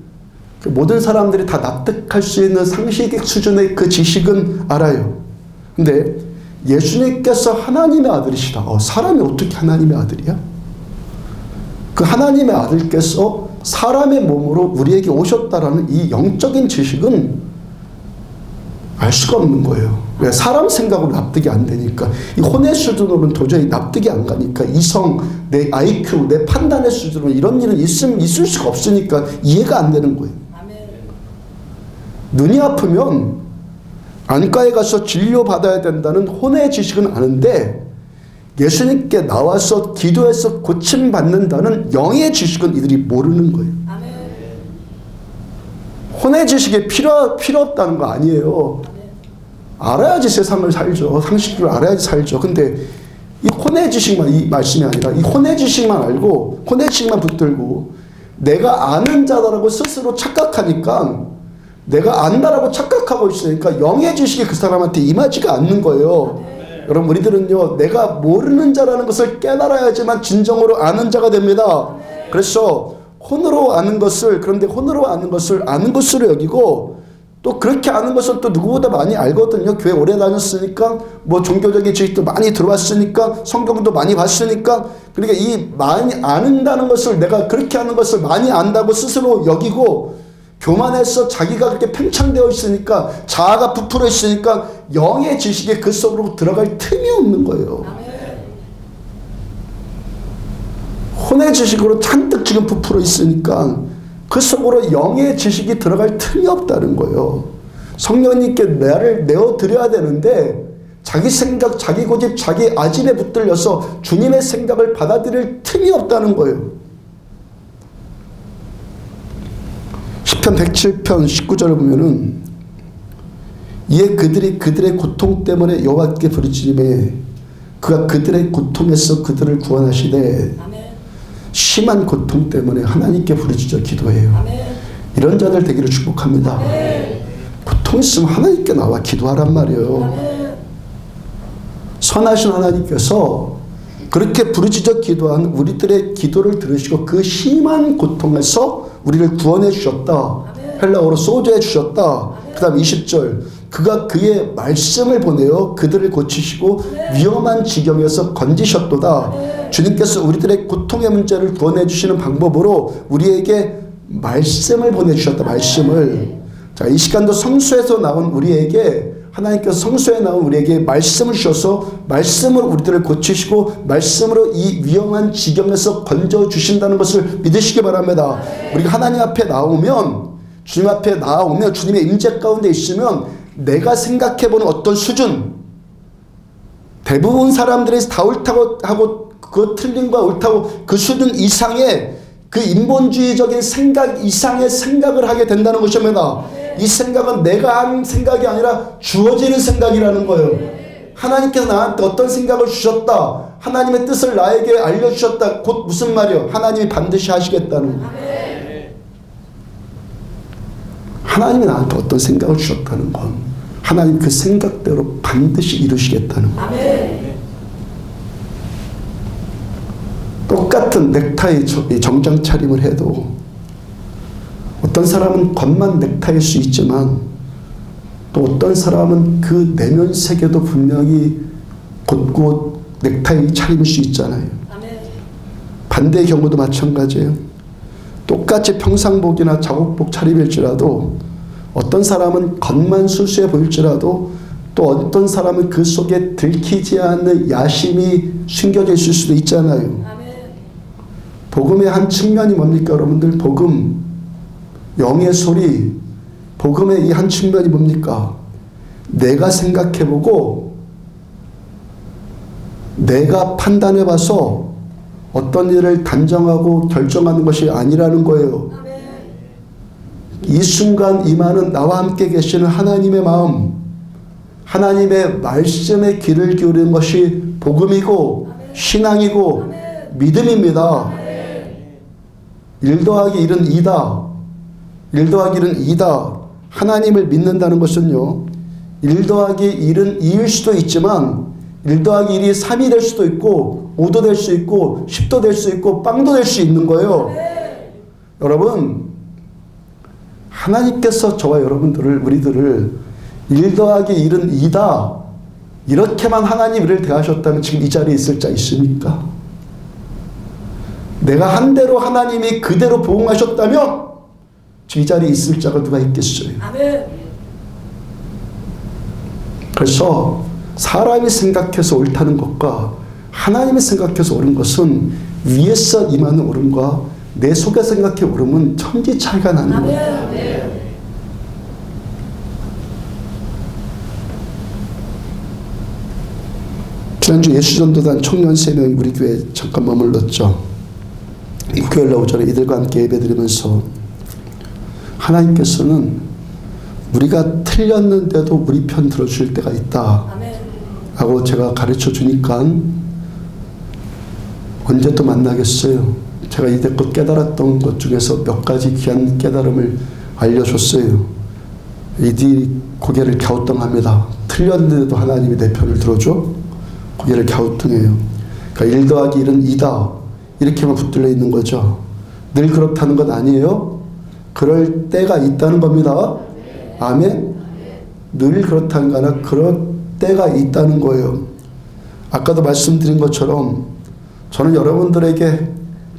모든 사람들이 다 납득할 수 있는 상식의 수준의 그 지식은 알아요. 근데 예수님께서 하나님의 아들이시다. 사람이 어떻게 하나님의 아들이야? 그 하나님의 아들께서 사람의 몸으로 우리에게 오셨다라는 이 영적인 지식은 알 수가 없는 거예요. 왜? 사람 생각으로 납득이 안 되니까. 이 혼의 수준으로는 도저히 납득이 안 가니까. 이성, 내 IQ, 내 판단의 수준으로 이런 일은 있을 수가 없으니까 이해가 안 되는 거예요. 눈이 아프면 안과에 가서 진료받아야 된다는 혼의 지식은 아는데 예수님께 나와서 기도해서 고침받는다는 영의 지식은 이들이 모르는 거예요. 혼의 지식이 필요 없다는 거 아니에요. 알아야지 세상을 살죠. 상식을 알아야지 살죠. 근데 이 혼의 지식만, 이 말씀이 아니라 이 혼의 지식만 알고 혼의 지식만 붙들고 내가 아는 자다라고 스스로 착각하니까, 내가 안다라고 착각하고 있으니까 영의 지식이 그 사람한테 임하지가 않는 거예요. 여러분, 우리들은요, 내가 모르는 자라는 것을 깨달아야지만 진정으로 아는 자가 됩니다. 그래서 혼으로 아는 것을, 그런데 혼으로 아는 것을 아는 것으로 여기고, 또 그렇게 아는 것을 또 누구보다 많이 알거든요. 교회 오래 다녔으니까, 뭐 종교적인 지식도 많이 들어왔으니까, 성경도 많이 봤으니까. 그러니까 이 많이 아는다는 것을, 내가 그렇게 아는 것을 많이 안다고 스스로 여기고, 교만해서 자기가 그렇게 팽창되어 있으니까, 자아가 부풀어 있으니까 영의 지식에 그 속으로 들어갈 틈이 없는 거예요. 혼의 지식으로 잔뜩 지금 부풀어 있으니까 그 속으로 영의 지식이 들어갈 틈이 없다는 거예요. 성령님께 나를 내어드려야 되는데 자기 생각, 자기 고집, 자기 아집에 붙들려서 주님의 생각을 받아들일 틈이 없다는 거예요. 시편 107편 19절을 보면은 이에 그들이 그들의 고통 때문에 여호와께 부르짖음에 그가 그들의 고통에서 그들을 구원하시되 심한 고통 때문에 하나님께 부르짖어 기도해요. 이런 자들 되기를 축복합니다. 고통 있으면 하나님께 나와 기도하란 말이에요. 선하신 하나님께서 그렇게 부르짖어 기도한 우리들의 기도를 들으시고 그 심한 고통에서 우리를 구원해 주셨다. 헬라어로 소조해 주셨다. 그 다음 20절, 그가 그의 말씀을 보내어 그들을 고치시고 위험한 지경에서 건지셨도다. 주님께서 우리들의 고통의 문제를 구원해 주시는 방법으로 우리에게 말씀을 보내주셨다. 말씀을. 자, 이 시간도 성수에서 나온 우리에게, 하나님께서 성수에 나온 우리에게 말씀을 주셔서 말씀으로 우리들을 고치시고 말씀으로 이 위험한 지경에서 건져주신다는 것을 믿으시기 바랍니다. 우리가 하나님 앞에 나오면, 주님 앞에 나오면, 주님의 임재 가운데 있으면 내가 생각해보는 어떤 수준, 대부분 사람들이 다 옳다고 하고 그 틀린과 옳다고 그 수준 이상의, 그 인본주의적인 생각 이상의 생각을 하게 된다는 것입니다. 이 생각은 내가 한 생각이 아니라 주어지는 생각이라는 거예요. 하나님께서 나한테 어떤 생각을 주셨다, 하나님의 뜻을 나에게 알려주셨다. 곧 무슨 말이요? 하나님이 반드시 하시겠다는 거예요. 하나님이 나한테 어떤 생각을 주셨다는 건 하나님 그 생각대로 반드시 이루시겠다는 거예요. 똑같은 넥타이 정장 차림을 해도 어떤 사람은 겉만 넥타이일 수 있지만 또 어떤 사람은 그 내면 세계도 분명히 곧곧 넥타이 차림일 수 있잖아요. 반대의 경우도 마찬가지예요. 똑같이 평상복이나 작업복 차림일지라도 어떤 사람은 겉만 수수해 보일지라도 또 어떤 사람은 그 속에 들키지 않는 야심이 숨겨져 있을 수도 있잖아요. 복음의 한 측면이 뭡니까 여러분들? 복음, 영의 소리, 복음의 이 한 측면이 뭡니까? 내가 생각해보고 내가 판단해봐서 어떤 일을 단정하고 결정하는 것이 아니라는 거예요. 이 순간 임하는 나와 함께 계시는 하나님의 마음, 하나님의 말씀에 귀를 기울이는 것이 복음이고 신앙이고 믿음입니다. 1 더하기 1은 2다. 1 더하기 1은 2다. 하나님을 믿는다는 것은요, 1 더하기 1은 2일 수도 있지만 1 더하기 1이 3이 될 수도 있고 5도 될 수 있고 10도 될 수 있고 빵도 될 수 있는 거예요. 여러분, 하나님께서 저와 여러분들을, 우리들을 1 더하기 1은 2다 이렇게만 하나님 일을 대하셨다면 지금 이 자리에 있을 자 있습니까? 내가 한 대로 하나님이 그대로 보응하셨다면 지금 이 자리에 있을 자가 누가 있겠어요? 아멘. 그래서 사람이 생각해서 옳다는 것과 하나님이 생각해서 옳은 것은 위에서 임하는 옳음과 내 속에 생각해 옳음은 천지 차이가 나는 거예요. 지난주 예수전도단 청년 3명이 우리 교회에 잠깐 머물렀죠. 목요일 오전에 이들과 함께 예배드리면서 하나님께서는 우리가 틀렸는데도 우리 편 들어줄 때가 있다 라고 제가 가르쳐 주니까 언제 또 만나겠어요. 제가 이때껏 깨달았던 것 중에서 몇 가지 귀한 깨달음을 알려줬어요. 이들이 고개를 갸우뚱합니다. 틀렸는데도 하나님이 내 편을 들어줘? 고개를 갸우뚱해요. 그러니까 1 더하기 1은 2다 이렇게만 붙들려 있는 거죠. 늘 그렇다는 건 아니에요. 그럴 때가 있다는 겁니다. 아멘. 늘 그렇다는 거 아니라 그럴 때가 있다는 거예요. 아까도 말씀드린 것처럼 저는 여러분들에게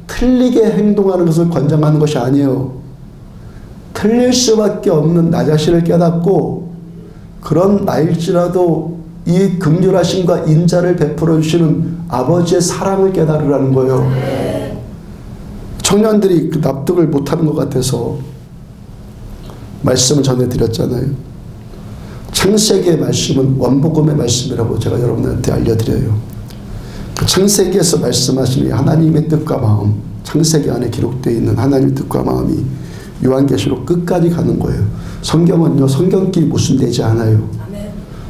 틀리게 행동하는 것을 권장하는 것이 아니에요. 틀릴 수밖에 없는 나 자신을 깨닫고 그런 나일지라도 이 긍휼하심과 인자를 베풀어 주시는 아버지의 사랑을 깨달으라는 거예요. 청년들이 그 납득을 못하는 것 같아서 말씀을 전해드렸잖아요. 창세기의 말씀은 원복음의 말씀이라고 제가 여러분한테 알려드려요. 창세기에서 말씀하시는 하나님의 뜻과 마음, 창세기 안에 기록되어 있는 하나님의 뜻과 마음이 요한계시록 끝까지 가는 거예요. 성경은요, 성경끼리 모순되지 않아요.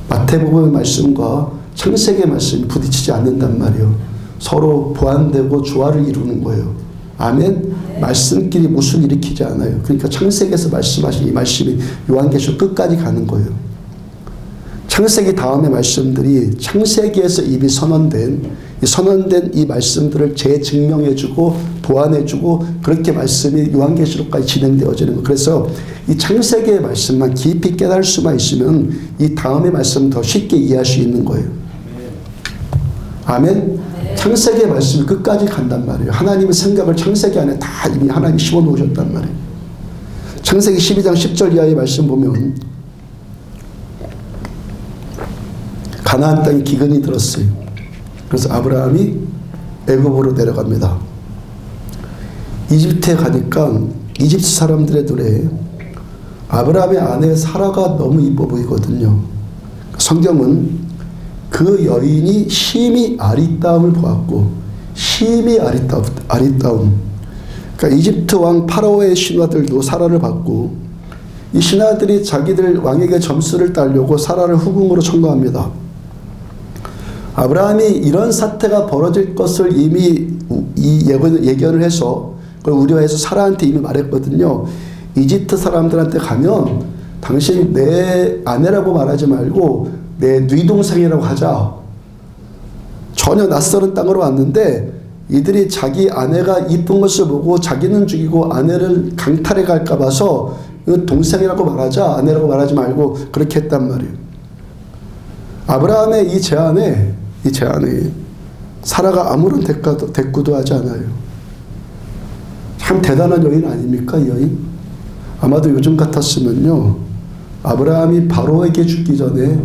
마태복음의 말씀과 창세기의 말씀이 부딪히지 않는단 말이에요. 서로 보완되고 조화를 이루는 거예요. 아멘. 말씀끼리 모순 일으키지 않아요. 그러니까 창세기에서 말씀하신 이 말씀이 요한계시록 끝까지 가는 거예요. 창세기 다음의 말씀들이 창세기에서 이미 선언된 이 말씀들을 재증명해주고 보완해주고 그렇게 말씀이 요한계시록까지 진행되어지는 거예요. 그래서 이 창세기의 말씀만 깊이 깨달을 수만 있으면 이 다음의 말씀은 더 쉽게 이해할 수 있는 거예요. 아멘. 창세기의 말씀이 끝까지 간단 말이에요. 하나님의 생각을 창세기 안에 다 이미 하나님이 심어놓으셨단 말이에요. 창세기 12장 10절 이하의 말씀 보면 가나안 땅에 기근이 들었어요. 그래서 아브라함이 애굽으로 내려갑니다. 이집트에 가니까 이집트 사람들의 눈에 아브라함의 아내 사라가 너무 이뻐 보이거든요. 성경은 그 여인이 심히 아리따움을 보았고, 심히 아리따움. 그러니까 이집트 왕 파라오의 신하들도 사라를 봤고, 이 신하들이 자기들 왕에게 점수를 따려고 사라를 후궁으로 청구합니다. 아브라함이 이런 사태가 벌어질 것을 이미 예견을 해서 그걸 우려해서 사라한테 이미 말했거든요. 이집트 사람들한테 가면 당신 내 아내라고 말하지 말고 내 뉘동생이라고 하자. 전혀 낯설은 땅으로 왔는데 이들이 자기 아내가 이쁜 것을 보고 자기는 죽이고 아내를 강탈해 갈까 봐서 동생이라고 말하자, 아내라고 말하지 말고 그렇게 했단 말이에요. 아브라함의 이 제안에 사라가 아무런 대꾸도 하지 않아요. 참 대단한 여인 아닙니까, 이 여인? 아마도 요즘 같았으면요, 아브라함이 바로에게 죽기 전에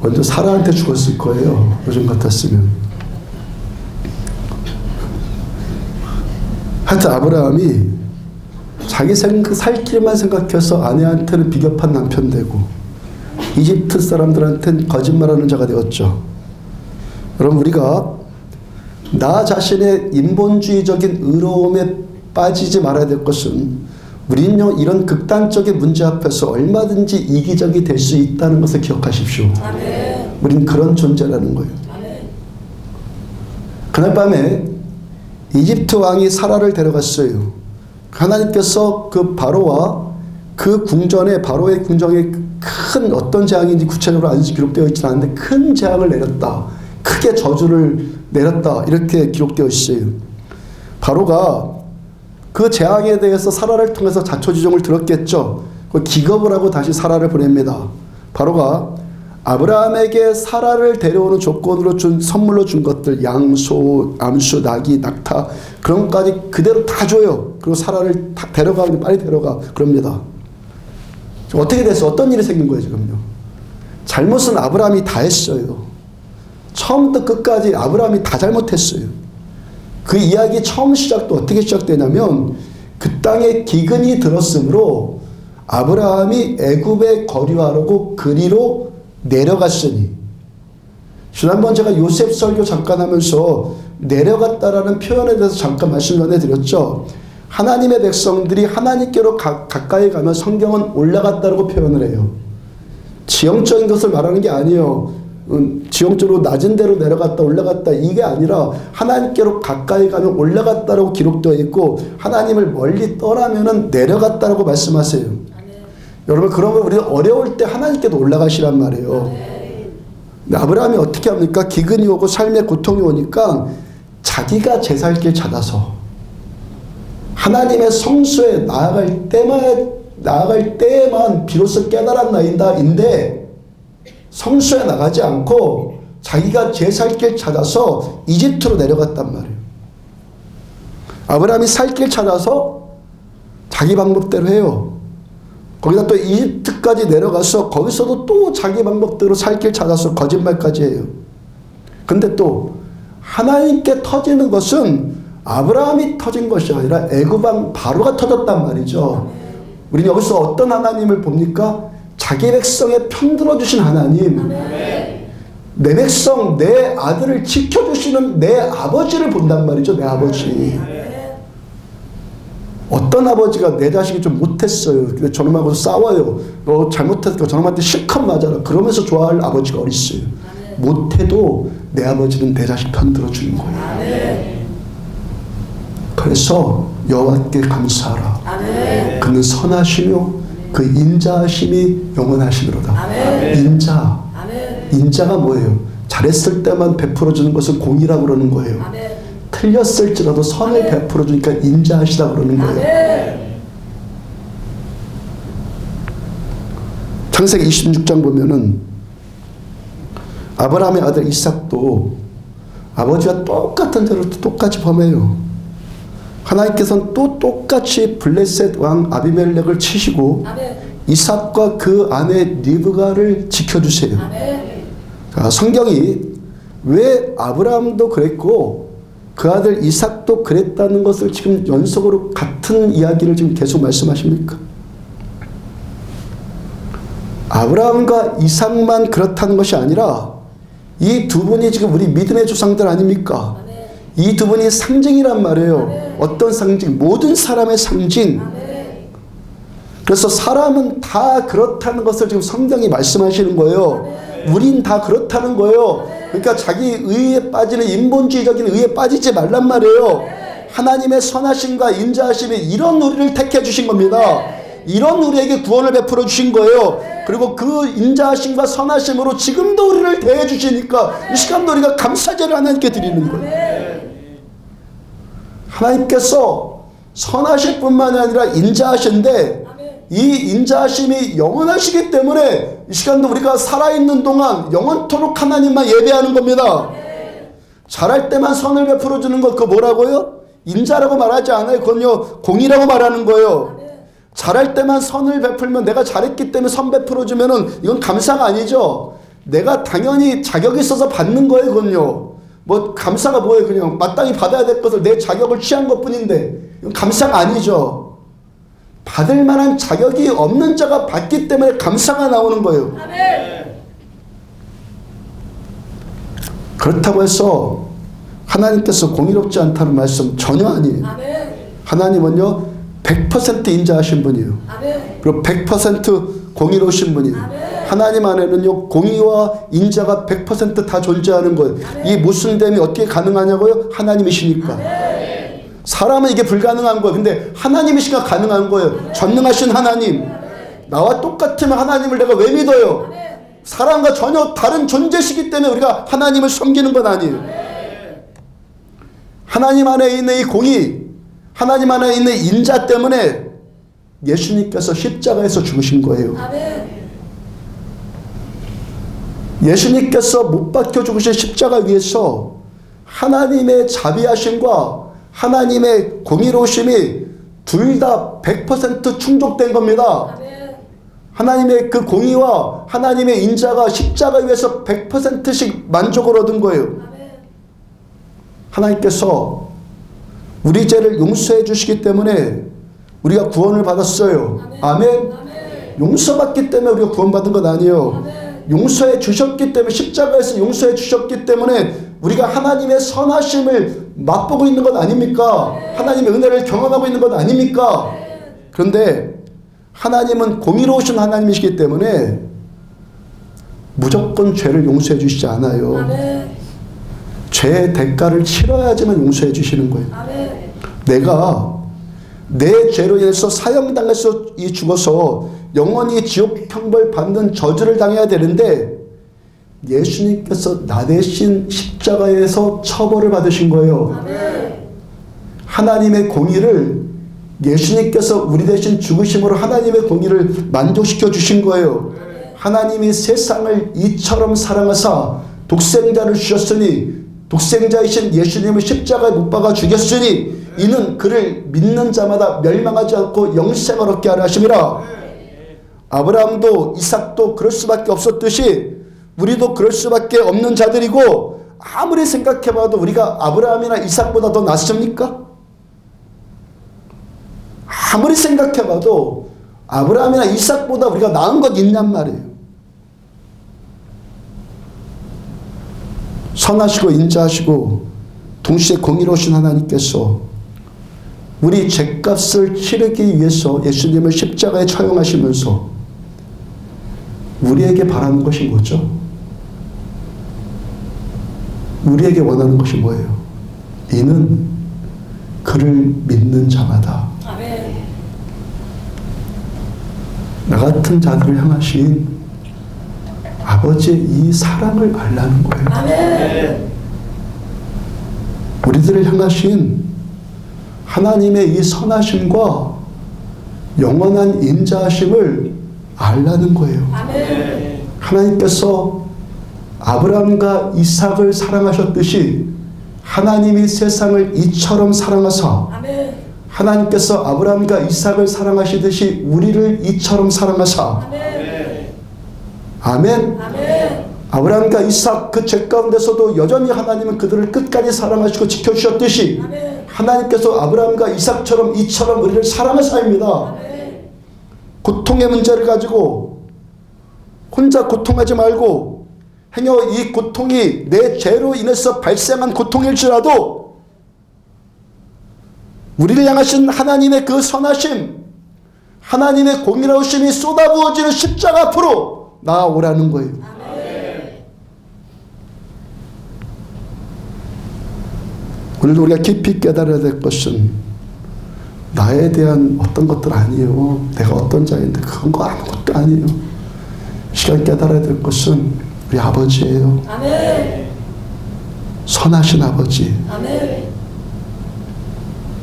먼저 사라한테 죽었을 거예요. 요즘 같았으면. 하여튼 아브라함이 자기 살 길만 생각해서 아내한테는 비겁한 남편 되고 이집트 사람들한테는 거짓말하는 자가 되었죠. 여러분, 우리가 나 자신의 인본주의적인 의로움에 빠지지 말아야 될 것은, 우리는 이런 극단적인 문제 앞에서 얼마든지 이기적이 될 수 있다는 것을 기억하십시오. 아멘. 우린 그런 존재라는 거예요. 아멘. 그날 밤에 이집트 왕이 사라를 데려갔어요. 하나님께서 그 바로와 그 궁전에, 바로의 궁정에 큰 어떤 재앙인지 구체적으로 아직 기록되어 있지 않은데 큰 재앙을 내렸다. 크게 저주를 내렸다. 이렇게 기록되어 있어요. 바로가 그 재앙에 대해서 사라를 통해서 자초지종을 들었겠죠. 기겁을 하고 다시 사라를 보냅니다. 바로가 아브라함에게 사라를 데려오는 조건으로 선물로 준 것들, 양소, 암수, 나귀, 낙타, 그런 것까지 그대로 다 줘요. 그리고 사라를 데려가, 빨리 데려가, 그럽니다. 어떻게 됐어? 어떤 일이 생긴 거예요, 지금요? 잘못은 아브라함이 다 했어요. 처음부터 끝까지 아브라함이 다 잘못했어요. 그 이야기 처음 시작도 어떻게 시작되냐면, 그 땅에 기근이 들었으므로 아브라함이 애굽에 거류하려고 그리로 내려갔으니, 지난번 제가 요셉 설교 잠깐 하면서 내려갔다라는 표현에 대해서 잠깐 말씀 전해드렸죠. 하나님의 백성들이 하나님께로 가까이 가면 성경은 올라갔다고 표현을 해요. 지형적인 것을 말하는 게 아니에요. 지형적으로 낮은 데로 내려갔다 올라갔다 이게 아니라 하나님께로 가까이 가면 올라갔다라고 기록되어 있고, 하나님을 멀리 떠나면은 내려갔다라고 말씀하세요. 여러분, 그러면 우리가 어려울 때 하나님께도 올라가시란 말이에요. 아브라함이 어떻게 합니까? 기근이 오고 삶의 고통이 오니까 자기가 제 살 길 찾아서 하나님의 성소에 나아갈 때만 비로소 깨달았나이다인데, 성소에 나가지 않고 자기가 제 살 길 찾아서 이집트로 내려갔단 말이에요. 아브라함이 살 길 찾아서 자기 방법대로 해요. 거기다 또 이집트까지 내려가서 거기서도 또 자기 방법대로 살 길 찾아서 거짓말까지 해요. 근데 또 하나님께 터지는 것은 아브라함이 터진 것이 아니라 애굽왕 바로가 터졌단 말이죠. 우리는 여기서 어떤 하나님을 봅니까? 자기 백성에 편들어 주신 하나님, 내 백성, 내 아들을 지켜주시는 내 아버지를 본단 말이죠. 내 아버지. 어떤 아버지가 내 자식이 좀 못했어요. 근데 저놈하고 싸워요. 너 잘못했으니까 저놈한테 실컷 맞아라. 그러면서 좋아할 아버지가 어딨어요. 못해도 내 아버지는 내 자식 편들어 주는 거예요. 그래서 여호와께 감사하라. 그는 선하시며 그 인자하심이 영원하시리로다. 인자가 뭐예요? 잘했을 때만 베풀어 주는 것을 공의라고 그러는 거예요. 틀렸을지라도 선을 베풀어 주니까 인자하시다 그러는 거예요. 창세기 26장 보면은 아브라함의 아들 이삭도 아버지와 똑같은 죄를 똑같이 범해요. 하나님께서는 또 똑같이 블레셋 왕 아비멜렉을 치시고 이삭과 그 아내 리브가를 지켜주세요. 자, 성경이 왜 아브라함도 그랬고 그 아들 이삭도 그랬다는 것을 지금 연속으로 같은 이야기를 지금 계속 말씀하십니까? 아브라함과 이삭만 그렇다는 것이 아니라 이 두 분이 지금 우리 믿음의 조상들 아닙니까? 이 두 분이 상징이란 말이에요. 어떤 상징? 모든 사람의 상징. 그래서 사람은 다 그렇다는 것을 지금 성경이 말씀하시는 거예요. 우린 다 그렇다는 거예요. 그러니까 자기 의에 빠지는 인본주의적인 의에 빠지지 말란 말이에요. 하나님의 선하심과 인자하심이 이런 우리를 택해 주신 겁니다. 이런 우리에게 구원을 베풀어 주신 거예요. 그리고 그 인자하심과 선하심으로 지금도 우리를 대해 주시니까 이 시간도 우리가 감사제를 하나님께 드리는 거예요. 하나님께서 선하실 뿐만 아니라 인자하신데 이 인자하심이 영원하시기 때문에 이 시간도 우리가 살아있는 동안 영원토록 하나님만 예배하는 겁니다. 잘할 때만 선을 베풀어 주는 것, 그거 뭐라고요? 인자라고 말하지 않아요. 그건요 공의라고 말하는 거예요. 잘할 때만 선을 베풀면, 내가 잘했기 때문에 선 베풀어 주면은 이건 감사가 아니죠. 내가 당연히 자격이 있어서 받는 거예요. 그건요 뭐 감사가 뭐예요? 그냥 마땅히 받아야 될 것을 내 자격을 취한 것뿐인데 이건 감사가 아니죠. 받을 만한 자격이 없는 자가 받기 때문에 감사가 나오는 거예요. 그렇다고 해서 하나님께서 공의롭지 않다는 말씀 전혀 아니에요. 하나님은요 100% 인자하신 분이에요. 그리고 100% 공의로우신 분이에요. 하나님 안에는요 공의와 인자가 100% 다 존재하는 거예요. 이 모순됨이 어떻게 가능하냐고요? 하나님이시니까. 사람은 이게 불가능한 거예요. 근데 하나님이시니까 가능한 거예요. 전능하신 하나님. 나와 똑같으면 하나님을 내가 왜 믿어요? 사람과 전혀 다른 존재시기 때문에 우리가 하나님을 섬기는 건 아니에요. 하나님 안에 있는 이 공의, 하나님 안에 있는 인자 때문에 예수님께서 십자가에서 죽으신 거예요. 예수님께서 못 박혀 죽으신 십자가 위에서 하나님의 자비하심과 하나님의 공의로우심이 둘 다 100% 충족된 겁니다. 하나님의 그 공의와 하나님의 인자가 십자가 위에서 100%씩 만족을 얻은 거예요. 하나님께서 우리 죄를 용서해 주시기 때문에 우리가 구원을 받았어요. 아멘. 용서받기 때문에 우리가 구원받은 건 아니에요. 용서해 주셨기 때문에, 십자가에서 용서해 주셨기 때문에 우리가 하나님의 선하심을 맛보고 있는 것 아닙니까? 하나님의 은혜를 경험하고 있는 것 아닙니까? 그런데 하나님은 공의로우신 하나님이시기 때문에 무조건 죄를 용서해 주시지 않아요. 죄의 대가를 치러야지만 용서해 주시는 거예요. 내가 내 죄로 인해서 사형당해서 죽어서 영원히 지옥 형벌 받는 저주를 당해야 되는데 예수님께서 나 대신 십자가에서 처벌을 받으신 거예요. 하나님의 공의를 예수님께서 우리 대신 죽으심으로 하나님의 공의를 만족시켜 주신 거예요. 하나님이 세상을 이처럼 사랑하사 독생자를 주셨으니, 독생자이신 예수님을 십자가에 못 박아 죽였으니 이는 그를 믿는 자마다 멸망하지 않고 영생을 얻게 하려 하심이라. 아브라함도 이삭도 그럴 수밖에 없었듯이 우리도 그럴 수밖에 없는 자들이고, 아무리 생각해봐도 우리가 아브라함이나 이삭보다 더 낫습니까? 아무리 생각해봐도 아브라함이나 이삭보다 우리가 나은 것 있냔 말이에요. 선하시고 인자하시고 동시에 공의로우신 하나님께서 우리 죄값을 치르기 위해서 예수님을 십자가에 처형하시면서 우리에게 바라는 것이 뭐죠? 우리에게 원하는 것이 뭐예요? 이는 그를 믿는 자마다. 아멘. 나 같은 자들을 향하신 아버지의 이 사랑을 알라는 거예요. 아멘. 우리들을 향하신 하나님의 이 선하심과 영원한 인자하심을 알라는 거예요. 아멘. 하나님께서 아브라함과 이삭을 사랑하셨듯이 하나님이 세상을 이처럼 사랑하사, 아멘. 하나님께서 아브라함과 이삭을 사랑하시듯이 우리를 이처럼 사랑하사, 아멘. 아멘. 아멘. 아브라함과 이삭 그 죄 가운데서도 여전히 하나님은 그들을 끝까지 사랑하시고 지켜주셨듯이, 아멘. 하나님께서 아브라함과 이삭처럼 이처럼 우리를 사랑하사입니다. 아멘. 고통의 문제를 가지고 혼자 고통하지 말고, 행여 이 고통이 내 죄로 인해서 발생한 고통일지라도 우리를 향하신 하나님의 그 선하심, 하나님의 공의로우심이 쏟아부어지는 십자가 앞으로 나아오라는 거예요. 아멘. 오늘도 우리가 깊이 깨달아야 될 것은 나에 대한 어떤 것들 아니에요. 내가 어떤 자인데 그건 거 아무것도 아니에요. 시간 깨달아야 될 것은 우리 아버지예요. 아멘. 선하신 아버지. 아멘.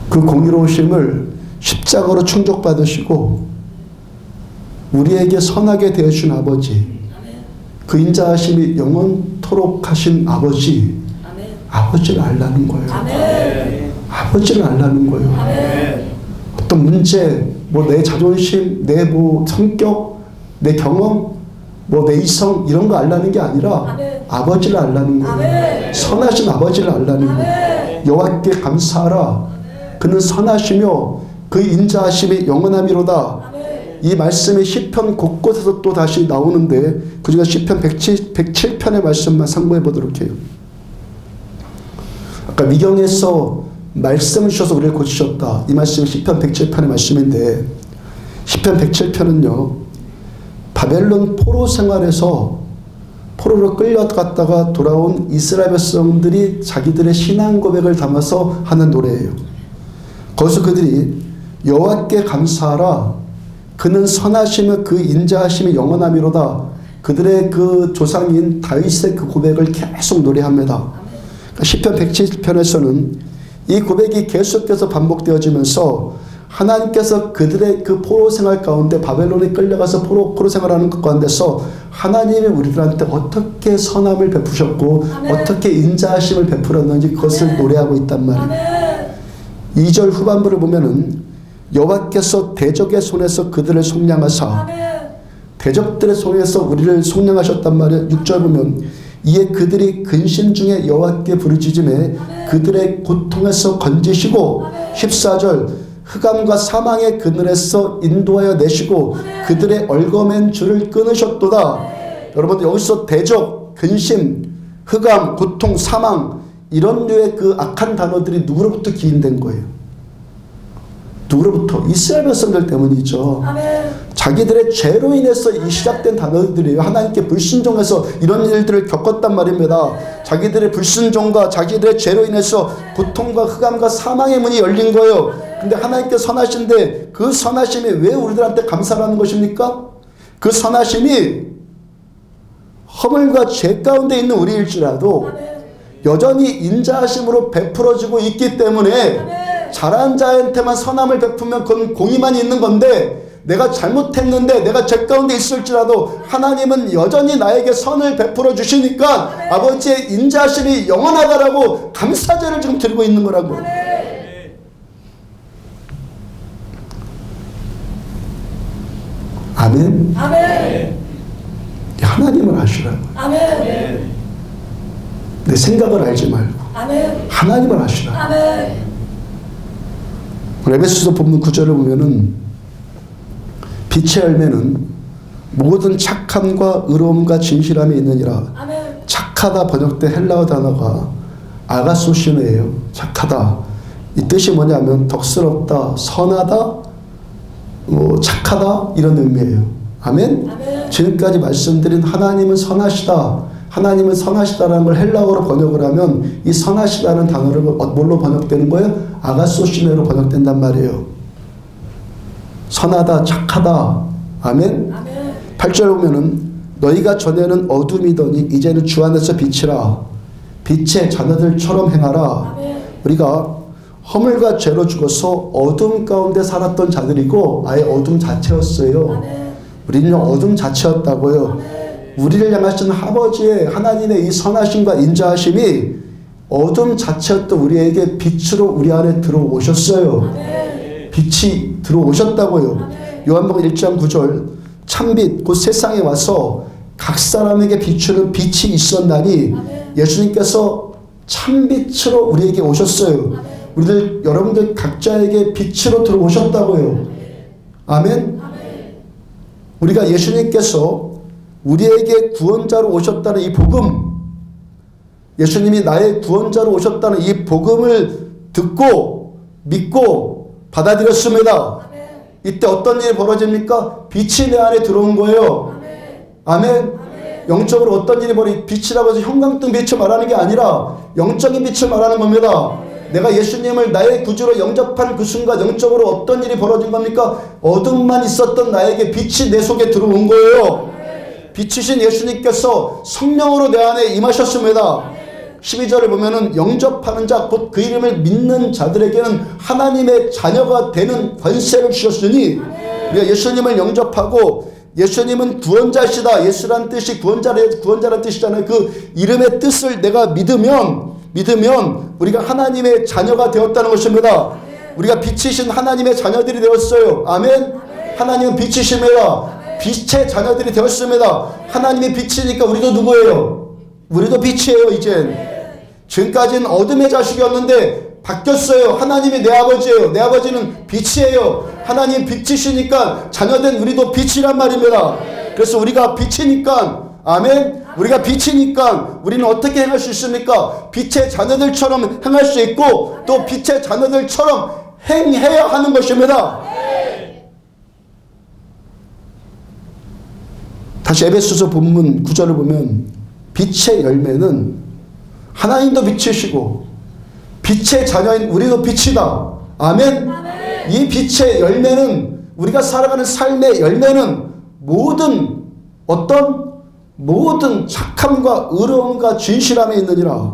그 공의로우심을 십자가로 충족받으시고 우리에게 선하게 대해준 아버지. 아멘. 그 인자하심이 영원토록 하신 아버지. 아멘. 아버지를 알라는 거예요. 아멘. 아버지를 알라는 거예요. 아멘. 어떤 문제, 뭐 내 자존심, 내 뭐 성격, 내 경험, 뭐 내 이성 이런 거 알라는 게 아니라 아멘. 아버지를 알라는 거예요. 아멘. 선하신 아버지를 알라는 거예요. 여호와께 감사하라. 아멘. 그는 선하시며 그 인자하심이 영원함이로다. 아멘. 이 말씀이 시편 곳곳에서 또 다시 나오는데 그중에 시편 107편의 말씀만 상고해 보도록 해요. 아까 미경에서 말씀을 주셔서 우리를 고치셨다. 이 말씀은 시편 107편의 말씀인데 시편 107편은요. 바벨론 포로 생활에서 포로로 끌려갔다가 돌아온 이스라엘 백성들이 자기들의 신앙 고백을 담아서 하는 노래예요. 거기서 그들이 여호와께 감사하라. 그는 선하시며 그 인자하심이 영원하미로다. 그들의 그 조상인 다윗의 그 고백을 계속 노래합니다. 그러니까 시편 107편에서는 이 고백이 계속해서 반복되어지면서 하나님께서 그들의 그 포로 생활 가운데 바벨론에 끌려가서 포로 생활하는 것 가운데서 하나님이 우리들한테 어떻게 선함을 베푸셨고 아멘. 어떻게 인자하심을 베풀었는지 그것을 아멘. 노래하고 있단 말이에요. 2절 후반부를 보면은 여호와께서 대적의 손에서 그들을 속량하사 아멘. 대적들의 손에서 우리를 속량하셨단 말이에요. 6절 보면 이에 그들이 근심 중에 여호와께 부르짖음에 그들의 고통에서 건지시고 아멘. 14절 흑암과 사망의 그늘에서 인도하여 내시고 그들의 얽어맨 줄을 끊으셨도다. 여러분 여기서 대적, 근심, 흑암, 고통, 사망 이런 류의 그 악한 단어들이 누구로부터 기인된 거예요? 누구로부터? 이스라엘 백성들 때문이죠. 자기들의 죄로 인해서 이 시작된 단어들이에요. 하나님께 불순종해서 이런 일들을 겪었단 말입니다. 자기들의 불순종과 자기들의 죄로 인해서 고통과 흑암과 사망의 문이 열린 거예요. 근데 하나님께 선하신데 그 선하심이 왜 우리들한테 감사라는 것입니까? 그 선하심이 허물과 죄 가운데 있는 우리일지라도 여전히 인자하심으로 베풀어지고 있기 때문에 잘한 자한테만 선함을 베푸면 그건 공의만 있는 건데 내가 잘못했는데 내가 죄 가운데 있을지라도 하나님은 여전히 나에게 선을 베풀어 주시니까 아버지의 인자하심이 영원하다라고 감사제를 지금 드리고 있는 거라고. 아멘. 아멘. 하나님을 아시라고. 아멘. 내 생각을 알지 말고. 아멘. 하나님을 아시라고. 아멘. 에베소서 본문 9절을 보면은 빛의 열매는 모든 착함과 의로움과 진실함이 있느니라. 아멘. 착하다 번역된 헬라어 단어가 아가소시네예요. 착하다. 이 뜻이 뭐냐면 덕스럽다, 선하다, 착하다 이런 의미예요. 아멘? 아멘. 지금까지 말씀드린 하나님은 선하시다. 하나님은 선하시다라는 걸 헬라어로 번역을 하면 이 선하시다는 단어를 뭘로 번역되는 거예요? 아가소시네로 번역된단 말이에요. 선하다, 착하다. 아멘? 아멘. 8절 보면은 너희가 전에는 어둠이더니 이제는 주 안에서 빛이라. 빛의 자녀들처럼 행하라. 아멘. 우리가 허물과 죄로 죽어서 어둠 가운데 살았던 자들이고 아예 어둠 자체였어요. 아멘. 우리는 어둠 자체였다고요. 아멘. 우리를 향하신 아버지의 하나님의 이 선하심과 인자하심이 어둠 자체였던 우리에게 빛으로 우리 안에 들어오셨어요. 아멘. 빛이 들어오셨다고요. 아멘. 요한복음 1장 9절 참빛 곧 세상에 와서 각 사람에게 비추는 빛이 있었나니 아멘. 예수님께서 참빛으로 우리에게 오셨어요. 아멘. 우리들 여러분들 각자에게 빛으로 들어오셨다고요. 아멘. 우리가 예수님께서 우리에게 구원자로 오셨다는 이 복음, 예수님이 나의 구원자로 오셨다는 이 복음을 듣고 믿고 받아들였습니다. 이때 어떤 일이 벌어집니까? 빛이 내 안에 들어온 거예요. 아멘. 영적으로 어떤 일이 빛이라고 해서 형광등 빛을 말하는 게 아니라 영적인 빛을 말하는 겁니다. 내가 예수님을 나의 구주로 영접한 그 순간 영적으로 어떤 일이 벌어진 겁니까? 어둠만 있었던 나에게 빛이 내 속에 들어온 거예요. 빛이신 예수님께서 성령으로 내 안에 임하셨습니다. 12절을 보면은 영접하는 자 곧 그 이름을 믿는 자들에게는 하나님의 자녀가 되는 권세를 주셨으니 우리가 예수님을 영접하고 예수님은 구원자시다. 예수란 뜻이 구원자란 뜻이잖아요. 그 이름의 뜻을 내가 믿으면 우리가 하나님의 자녀가 되었다는 것입니다. 우리가 빛이신 하나님의 자녀들이 되었어요. 아멘. 하나님은 빛이십니다. 빛의 자녀들이 되었습니다. 하나님이 빛이니까 우리도 누구예요? 우리도 빛이에요. 이젠 지금까지는 어둠의 자식이었는데 바뀌었어요. 하나님이 내 아버지예요. 내 아버지는 빛이에요. 하나님 빛이시니까 자녀된 우리도 빛이란 말입니다. 그래서 우리가 빛이니까 아멘. 우리가 빛이니까 우리는 어떻게 행할 수 있습니까? 빛의 자녀들처럼 행할 수 있고 또 빛의 자녀들처럼 행해야 하는 것입니다. 다시 에베소서 본문 9절을 보면 빛의 열매는 하나님도 빛이시고 빛의 자녀인 우리도 빛이다. 아멘. 이 빛의 열매는 우리가 살아가는 삶의 열매는 모든 착함과 의로움과 진실함에 있느니라.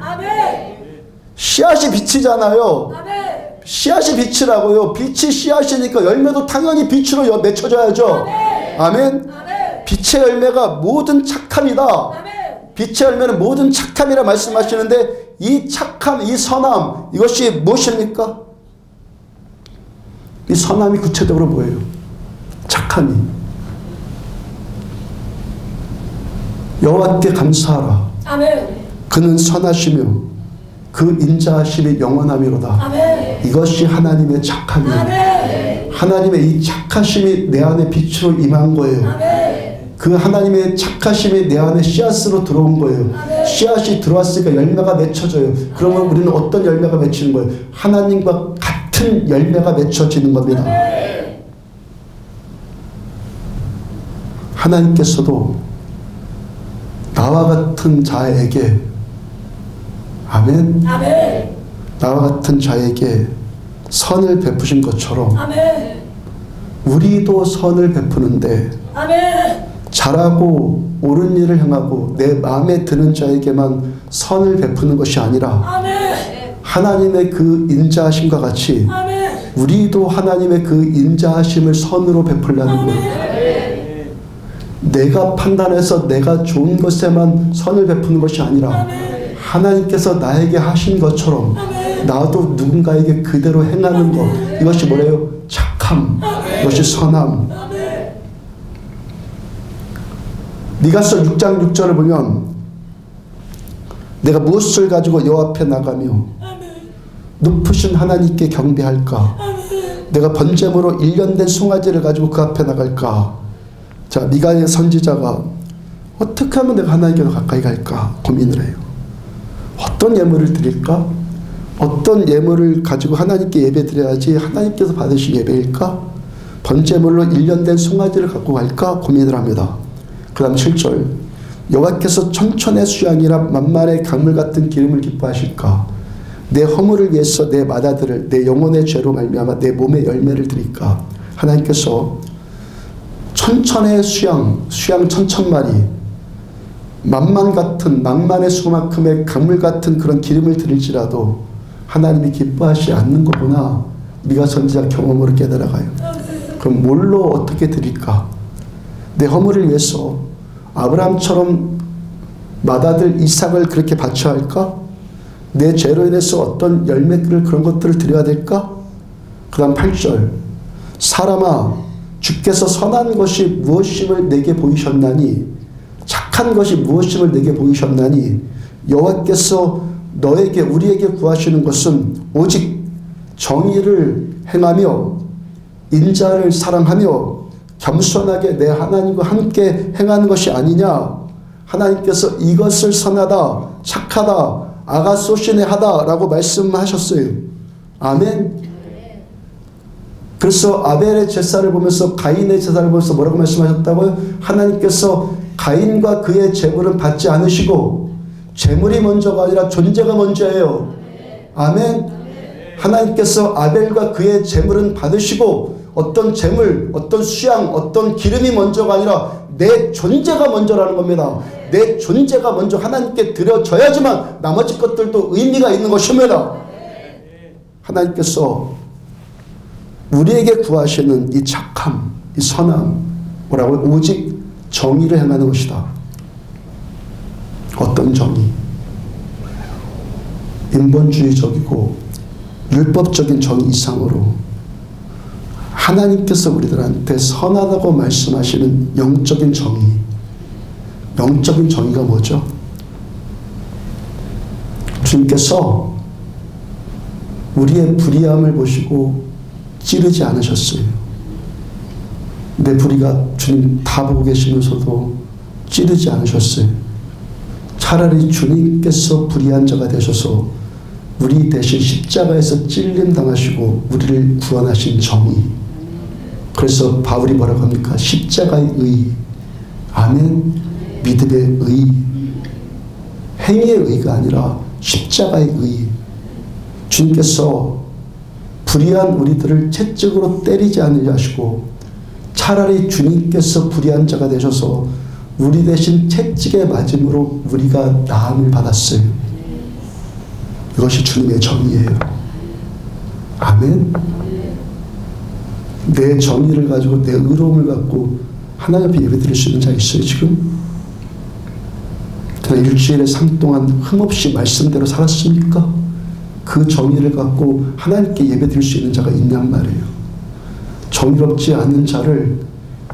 씨앗이 빛이잖아요. 씨앗이 빛이라고요. 빛이 씨앗이니까 열매도 당연히 빛으로 맺혀져야죠. 아멘. 빛의 열매가 모든 착함이다. 빛의 열매는 모든 착함이라 말씀하시는데 이 착함, 이 선함, 이것이 무엇입니까? 이 선함이 구체적으로 뭐예요? 착함이. 여호와께 감사하라. 아멘. 그는 선하시며 그 인자하심이 영원함이로다. 아멘. 이것이 하나님의 착함이에요. 아멘. 하나님의 이 착하심이 내 안에 빛으로 임한 거예요. 아멘. 그 하나님의 착하심이 내 안에 씨앗으로 들어온 거예요. 아멘. 씨앗이 들어왔으니까 열매가 맺혀져요. 그러면 우리는 어떤 열매가 맺히는 거예요? 하나님과 같은 열매가 맺혀지는 겁니다. 아멘. 하나님께서도 나와 같은 자에게 아멘. 아멘. 나와 같은 자에게 선을 베푸신 것처럼 아멘. 우리도 선을 베푸는데 아멘. 잘하고 옳은 일을 행하고 내 마음에 드는 자에게만 선을 베푸는 것이 아니라 아멘. 하나님의 그 인자하심과 같이 아멘. 우리도 하나님의 그 인자하심을 선으로 베풀라는 거예요. 내가 판단해서 내가 좋은 것에만 선을 베푸는 것이 아니라 아멘. 하나님께서 나에게 하신 것처럼 아멘. 나도 누군가에게 그대로 행하는 것. 이것이 뭐래요? 착함. 아멘. 이것이 선함. 아멘. 미가서 6장 6절을 보면 내가 무엇을 가지고 여호와 앞에 나가며 아멘. 높으신 하나님께 경배할까? 아멘. 내가 번제물로 1년 된 송아지를 가지고 그 앞에 나갈까? 자, 미가의 선지자가 어떻게 하면 내가 하나님께 더 가까이 갈까 고민을 해요. 어떤 예물을 드릴까? 어떤 예물을 가지고 하나님께 예배 드려야지 하나님께서 받으신 예배일까? 번제물로 1년 된 송아지를 갖고 갈까 고민을 합니다. 그 다음 7절 여호와께서 천천의 수양이라 만만의 강물 같은 기름을 기뻐하실까? 내 허물을 위해서 내 맏아들을 내 영혼의 죄로 말미암아 내 몸의 열매를 드릴까? 하나님께서 천천의 수양 천천마리 만만 같은 낭만의 수만큼의 강물 같은 그런 기름을 드릴지라도 하나님이 기뻐하시지 않는 거구나. 미가 선지자 경험으로 깨달아가요. 그럼 뭘로 어떻게 드릴까? 내 허물을 위해서 아브라함처럼 맏아들 이삭을 그렇게 바쳐야 할까? 내 죄로 인해서 어떤 열매를 그런 것들을 드려야 될까? 그 다음 8절 사람아 주께서 선한 것이 무엇임을 내게 보이셨나니 착한 것이 무엇임을 내게 보이셨나니 여호와께서 너에게 우리에게 구하시는 것은 오직 정의를 행하며 인자를 사랑하며 겸손하게 내 하나님과 함께 행하는 것이 아니냐. 하나님께서 이것을 선하다 착하다 아가소시네하다 라고 말씀하셨어요. 아멘. 그래서 아벨의 제사를 보면서 가인의 제사를 보면서 뭐라고 말씀하셨다고요? 하나님께서 가인과 그의 제물은 받지 않으시고 제물이 먼저가 아니라 존재가 먼저예요. 아멘. 하나님께서 아벨과 그의 제물은 받으시고 어떤 제물, 어떤 수양, 어떤 기름이 먼저가 아니라 내 존재가 먼저라는 겁니다. 내 존재가 먼저 하나님께 드려져야지만 나머지 것들도 의미가 있는 것입니다. 하나님께서 우리에게 구하시는 이 착함, 이 선함, 뭐라고? 오직 정의를 행하는 것이다. 어떤 정의? 인본주의적이고 율법적인 정의 이상으로 하나님께서 우리들한테 선하다고 말씀하시는 영적인 정의. 영적인 정의가 뭐죠? 주님께서 우리의 불의함을 보시고 찌르지 않으셨어요. 내 불의가 주님 다 보고 계시면서도 찌르지 않으셨어요. 차라리 주님께서 불의한 자가 되셔서 우리 대신 십자가에서 찔림 당하시고 우리를 구원하신 정의. 그래서 바울이 뭐라고 합니까? 십자가의 의. 아멘. 믿음의 의. 행위의 의가 아니라 십자가의 의. 주님께서 불의한 우리들을 채찍으로 때리지 않으려 하시고 차라리 주님께서 불의한 자가 되셔서 우리 대신 채찍에 맞음으로 우리가 나음을 받았어요. 이것이 주님의 정의예요. 아멘. 내 정의를 가지고 내 의로움을 갖고 하나님 앞에 예배드릴 수 있는 자 있어요 지금? 그냥 일주일에 3 동안 흠없이 말씀대로 살았습니까? 그 정의를 갖고 하나님께 예배드릴 수 있는 자가 있냔 말이에요. 정의롭지 않은 자를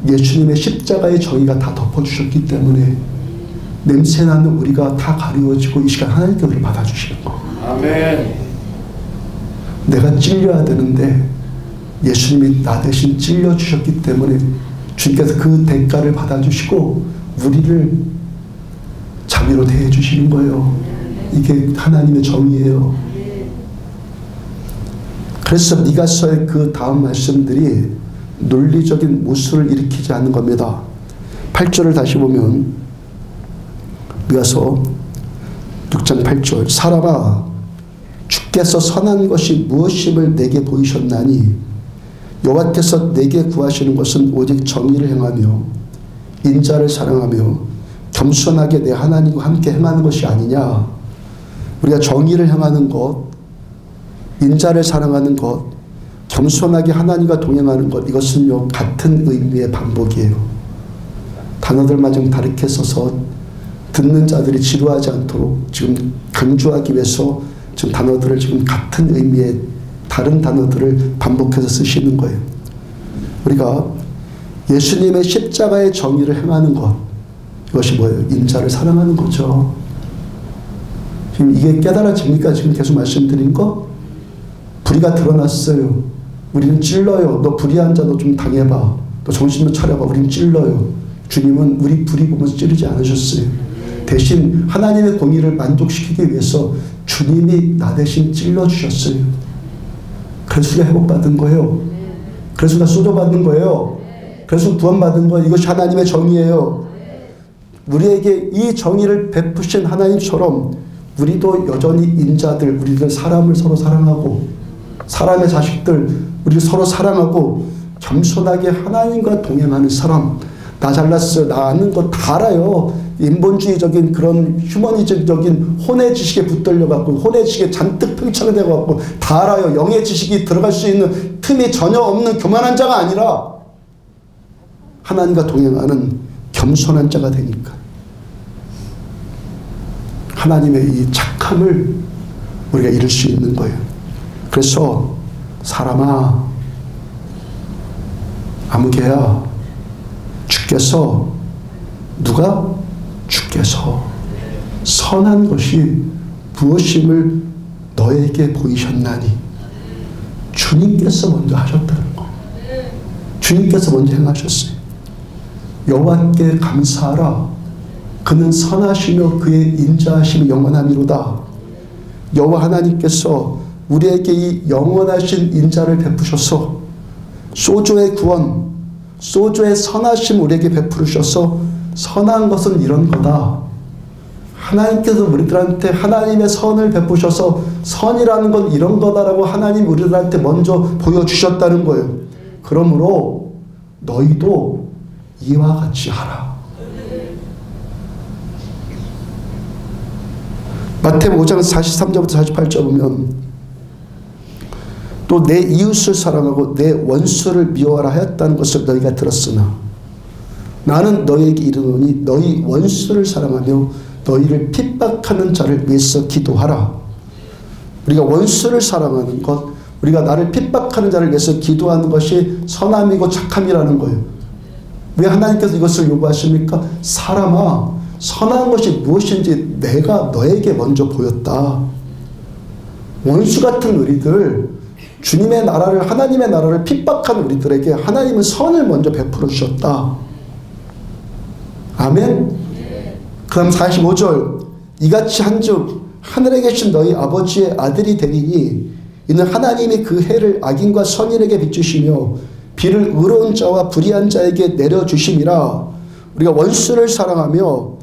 예수님의 십자가의 정의가 다 덮어주셨기 때문에 냄새나는 우리가 다 가리워지고 이 시간 하나님께 우리를 받아주시는 거. 아멘. 내가 찔려야 되는데 예수님이 나 대신 찔려주셨기 때문에 주님께서 그 대가를 받아주시고 우리를 자비로 대해주시는 거예요. 이게 하나님의 정의예요. 그래서 미가서의 그 다음 말씀들이 논리적인 무수를 일으키지 않는 겁니다. 8절을 다시 보면 미가서 6장 8절 사람아 주께서 선한 것이 무엇임을 내게 보이셨나니 여호와께서 내게 구하시는 것은 오직 정의를 행하며 인자를 사랑하며 겸손하게 내 하나님과 함께 행하는 것이 아니냐. 우리가 정의를 행하는 것, 인자를 사랑하는 것, 겸손하게 하나님과 동행하는 것, 이것은요 같은 의미의 반복이에요. 단어들만 좀 다르게 써서 듣는 자들이 지루하지 않도록 지금 강조하기 위해서 지금 단어들을 지금 같은 의미의 다른 단어들을 반복해서 쓰시는 거예요. 우리가 예수님의 십자가의 정의를 행하는 것, 이것이 뭐예요? 인자를 사랑하는 거죠. 지금 이게 깨달아집니까? 지금 계속 말씀드린 거? 불의가 드러났어요. 우리는 찔러요. 너 불의한 자 너 좀 당해봐. 너 정신 좀 차려봐. 우린 찔러요. 주님은 우리 불의 보면서 찌르지 않으셨어요. 대신 하나님의 공의를 만족시키기 위해서 주님이 나 대신 찔러주셨어요. 그래서 우리가 회복받은 거예요. 그래서 우리가 소조받는 거예요. 그래서 구원받은 거예요. 이것이 하나님의 정의예요. 우리에게 이 정의를 베푸신 하나님처럼 우리도 여전히 인자들, 우리들 사람을 서로 사랑하고 사람의 자식들 우리 서로 사랑하고 겸손하게 하나님과 동행하는 사람. 나 잘났어요. 나 아는 거 다 알아요. 인본주의적인 그런 휴머니즘적인 혼의 지식에 붙들려갖고 혼의 지식에 잔뜩 팽창되어갖고 다 알아요. 영의 지식이 들어갈 수 있는 틈이 전혀 없는 교만한 자가 아니라 하나님과 동행하는 겸손한 자가 되니까 하나님의 이 착함을 우리가 이룰 수 있는 거예요. 그래서 사람아 아무개야 주께서 누가? 주께서 선한 것이 무엇임을 너에게 보이셨나니 주님께서 먼저 하셨다는 거. 주님께서 먼저 행하셨어요. 여호와께 감사하라. 그는 선하시며 그의 인자하심이 영원하미로다. 여호와 하나님께서 우리에게 이 영원하신 인자를 베푸셔서 소조의 구원, 소조의 선하심 우리에게 베푸셔서 선한 것은 이런 거다. 하나님께서 우리들한테 하나님의 선을 베푸셔서 선이라는 건 이런 거다라고 하나님 우리들한테 먼저 보여주셨다는 거예요. 그러므로 너희도 이와 같이 하라. 마태복음 5장 43절부터 48절 보면 또 내 이웃을 사랑하고 내 원수를 미워하라 하였다는 것을 너희가 들었으나 나는 너희에게 이르노니 너희 원수를 사랑하며 너희를 핍박하는 자를 위해서 기도하라. 우리가 원수를 사랑하는 것, 우리가 나를 핍박하는 자를 위해서 기도하는 것이 선함이고 착함이라는 거예요. 왜 하나님께서 이것을 요구하십니까? 사람아, 선한 것이 무엇인지 내가 너에게 먼저 보였다. 원수 같은 우리들, 주님의 나라를, 하나님의 나라를 핍박한 우리들에게 하나님은 선을 먼저 베풀어 주셨다. 아멘? 그 다음 45절 이같이 한즉 하늘에 계신 너희 아버지의 아들이 되리니 이는 하나님이 그 해를 악인과 선인에게 비추시며 비를 의로운 자와 불의한 자에게 내려주심이라. 우리가 원수를 사랑하며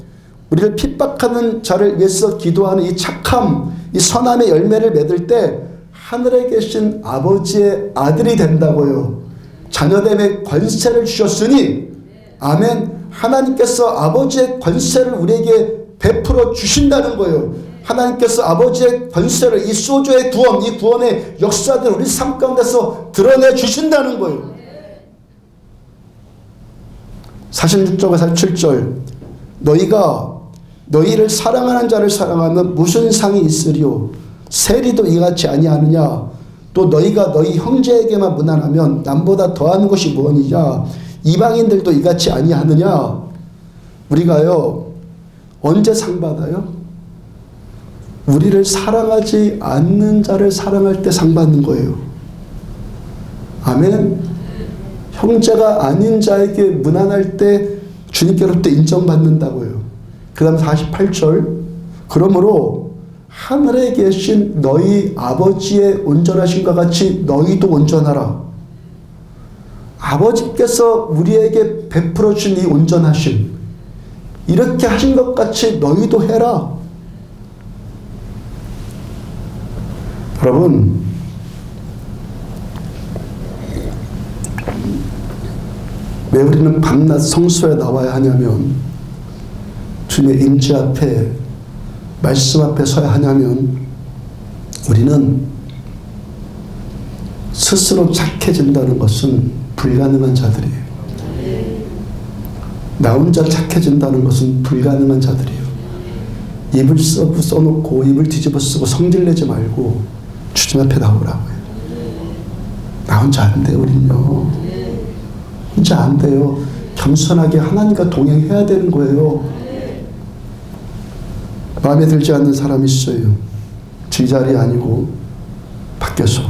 우리를 핍박하는 자를 위해서 기도하는 이 착함, 이 선함의 열매를 맺을 때 하늘에 계신 아버지의 아들이 된다고요. 자녀됨의 권세를 주셨으니 아멘. 하나님께서 아버지의 권세를 우리에게 베풀어 주신다는 거예요. 하나님께서 아버지의 권세를 이 소조의 구원, 이 구원의 역사들을 우리 삶 가운데서 드러내 주신다는 거예요. 46절과 47절 너희가 너희를 사랑하는 자를 사랑하면 무슨 상이 있으리요? 세리도 이같이 아니하느냐? 또 너희가 너희 형제에게만 무난하면 남보다 더하는 것이 무엇이냐? 이방인들도 이같이 아니하느냐? 우리가요 언제 상 받아요? 우리를 사랑하지 않는 자를 사랑할 때 상 받는 거예요. 아멘. 형제가 아닌 자에게 무난할 때 주님께로부터 인정받는다고요. 그 다음 48절 그러므로 하늘에 계신 너희 아버지의 온전하심과 같이 너희도 온전하라. 아버지께서 우리에게 베풀어 주신 이 온전하심 이렇게 하신 것 같이 너희도 해라. 여러분 왜 우리는 밤낮 성소에 나와야 하냐면 주님의 임재 앞에 말씀 앞에 서야 하냐면 우리는 스스로 착해진다는 것은 불가능한 자들이에요. 나 혼자 착해진다는 것은 불가능한 자들이에요. 입을 써놓고 입을 뒤집어 쓰고 성질내지 말고 주님 앞에 나오라고요. 나 혼자 안 돼요. 우린요 혼자 안 돼요. 겸손하게 하나님과 동행해야 되는 거예요. 마음에 들지 않는 사람이 있어요. 제자리 아니고 밖에서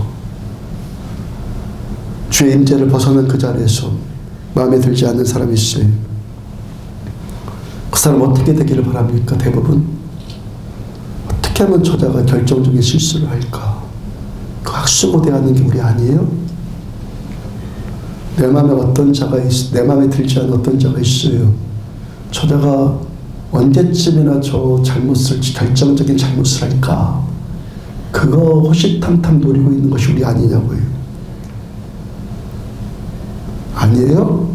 주의 임재를 벗어난 그 자리에서 마음에 들지 않는 사람이 있어요. 그 사람 어떻게 되기를 바랍니까? 대부분 어떻게 하면 저자가 결정적인 실수를 할까? 그 학수고대하는 게 우리 아니에요? 내 마음에 어떤 자가 내 마음에 들지 않은 어떤 자가 있어요. 저자가 언제쯤이나 저 잘못을 결정적인 잘못을 할까? 그거 호시탐탐 노리고 있는 것이 우리 아니냐고요. 아니에요?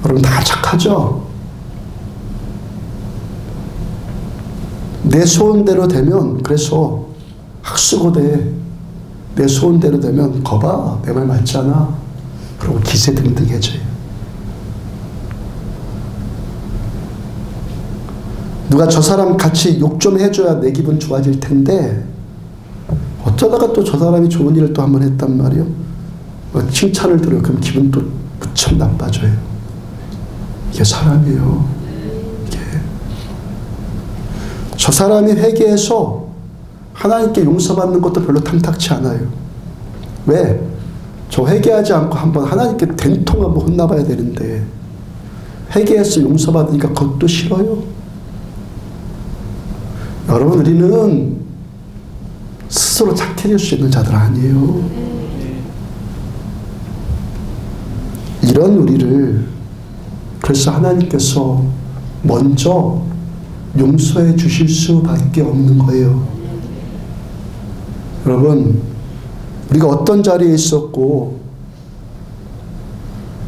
여러분 다 착하죠? 내 소원대로 되면 그래서 학수고대 내 소원대로 되면 거봐 내 말 맞잖아. 그리고 기세등등해져요. 누가 저 사람 같이 욕 좀 해줘야 내 기분 좋아질 텐데 어쩌다가 또 저 사람이 좋은 일을 또 한번 했단 말이에요. 칭찬을 들어요. 그럼 기분 또 무척 나빠져요. 이게 사람이에요. 이게 저 사람이 회개해서 하나님께 용서받는 것도 별로 탐탁치 않아요. 왜? 저 회개하지 않고 한번 하나님께 된통 한번 혼나봐야 되는데 회개해서 용서받으니까 그것도 싫어요. 여러분 우리는 스스로 착해질 수 있는 자들 아니에요. 이런 우리를 그래서 하나님께서 먼저 용서해 주실 수밖에 없는 거예요. 여러분 우리가 어떤 자리에 있었고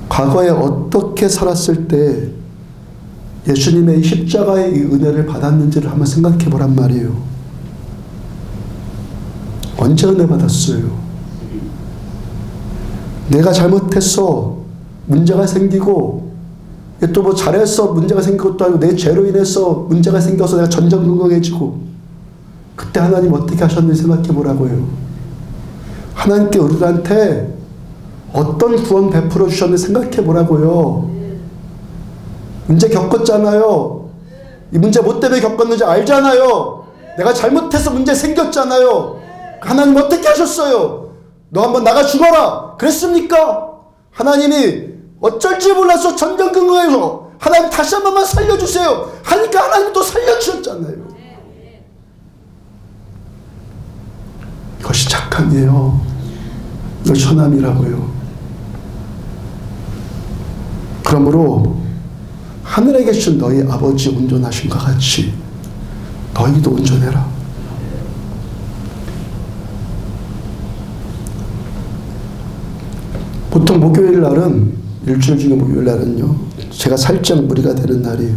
과거에 어떻게 살았을 때 예수님의 십자가의 이 은혜를 받았는지를 한번 생각해 보란 말이에요. 언제 은혜 받았어요? 내가 잘못해서 문제가 생기고 또 뭐 잘해서 문제가 생긴 것도 아니고 내 죄로 인해서 문제가 생겨서 내가 전전긍긍해지고 그때 하나님 어떻게 하셨는지 생각해 보라고요. 하나님께 우리한테 어떤 구원 베풀어 주셨는지 생각해 보라고요. 문제 겪었잖아요. 이 문제 뭐 때문에 겪었는지 알잖아요. 내가 잘못해서 문제 생겼잖아요. 하나님 어떻게 하셨어요? 너 한번 나가 죽어라 그랬습니까? 하나님이 어쩔 줄 몰라서 전전긍긍해서 하나님 다시 한 번만 살려주세요 하니까 하나님 또 살려주셨잖아요. 이것이 착함이에요. 이걸 선함이라고요. 그러므로 하늘에 계신 너희 아버지 온전하신 것 같이 너희도 온전해라. 보통 목요일 날은, 일주일 중에 목요일 날은요, 제가 살짝 무리가 되는 날이에요.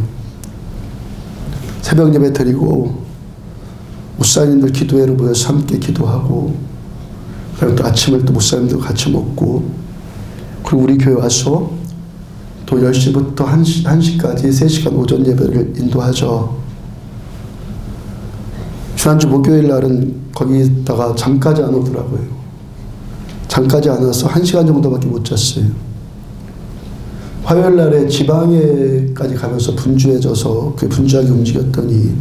새벽 예배 드리고 목사님들 기도회로 모여서 함께 기도하고, 그리고 또 아침을 또 목사님들 같이 먹고, 그리고 우리 교회 와서 또 10시부터 1시까지 3시간 오전 예배를 인도하죠. 지난주 목요일 날은 거기다가 잠까지 안 오더라고요. 잠까지 안 와서 1시간 정도밖에 못 잤어요. 화요일 날에 지방에까지 가면서 분주해져서 그 분주하게 움직였더니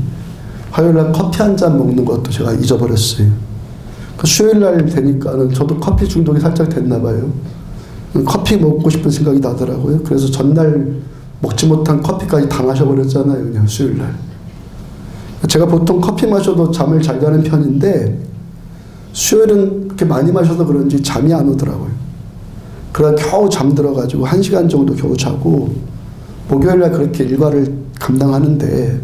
화요일 날 커피 한 잔 먹는 것도 제가 잊어버렸어요. 그 수요일 날 되니까는 저도 커피 중독이 살짝 됐나 봐요. 커피 먹고 싶은 생각이 나더라고요. 그래서 전날 먹지 못한 커피까지 다 마셔버렸잖아요. 그냥 수요일 날. 제가 보통 커피 마셔도 잠을 잘 자는 편인데 수요일은 그렇게 많이 마셔서 그런지 잠이 안 오더라고요. 그러다 겨우 잠들어가지고 1시간 정도 겨우 자고, 목요일날 그렇게 일과를 감당하는데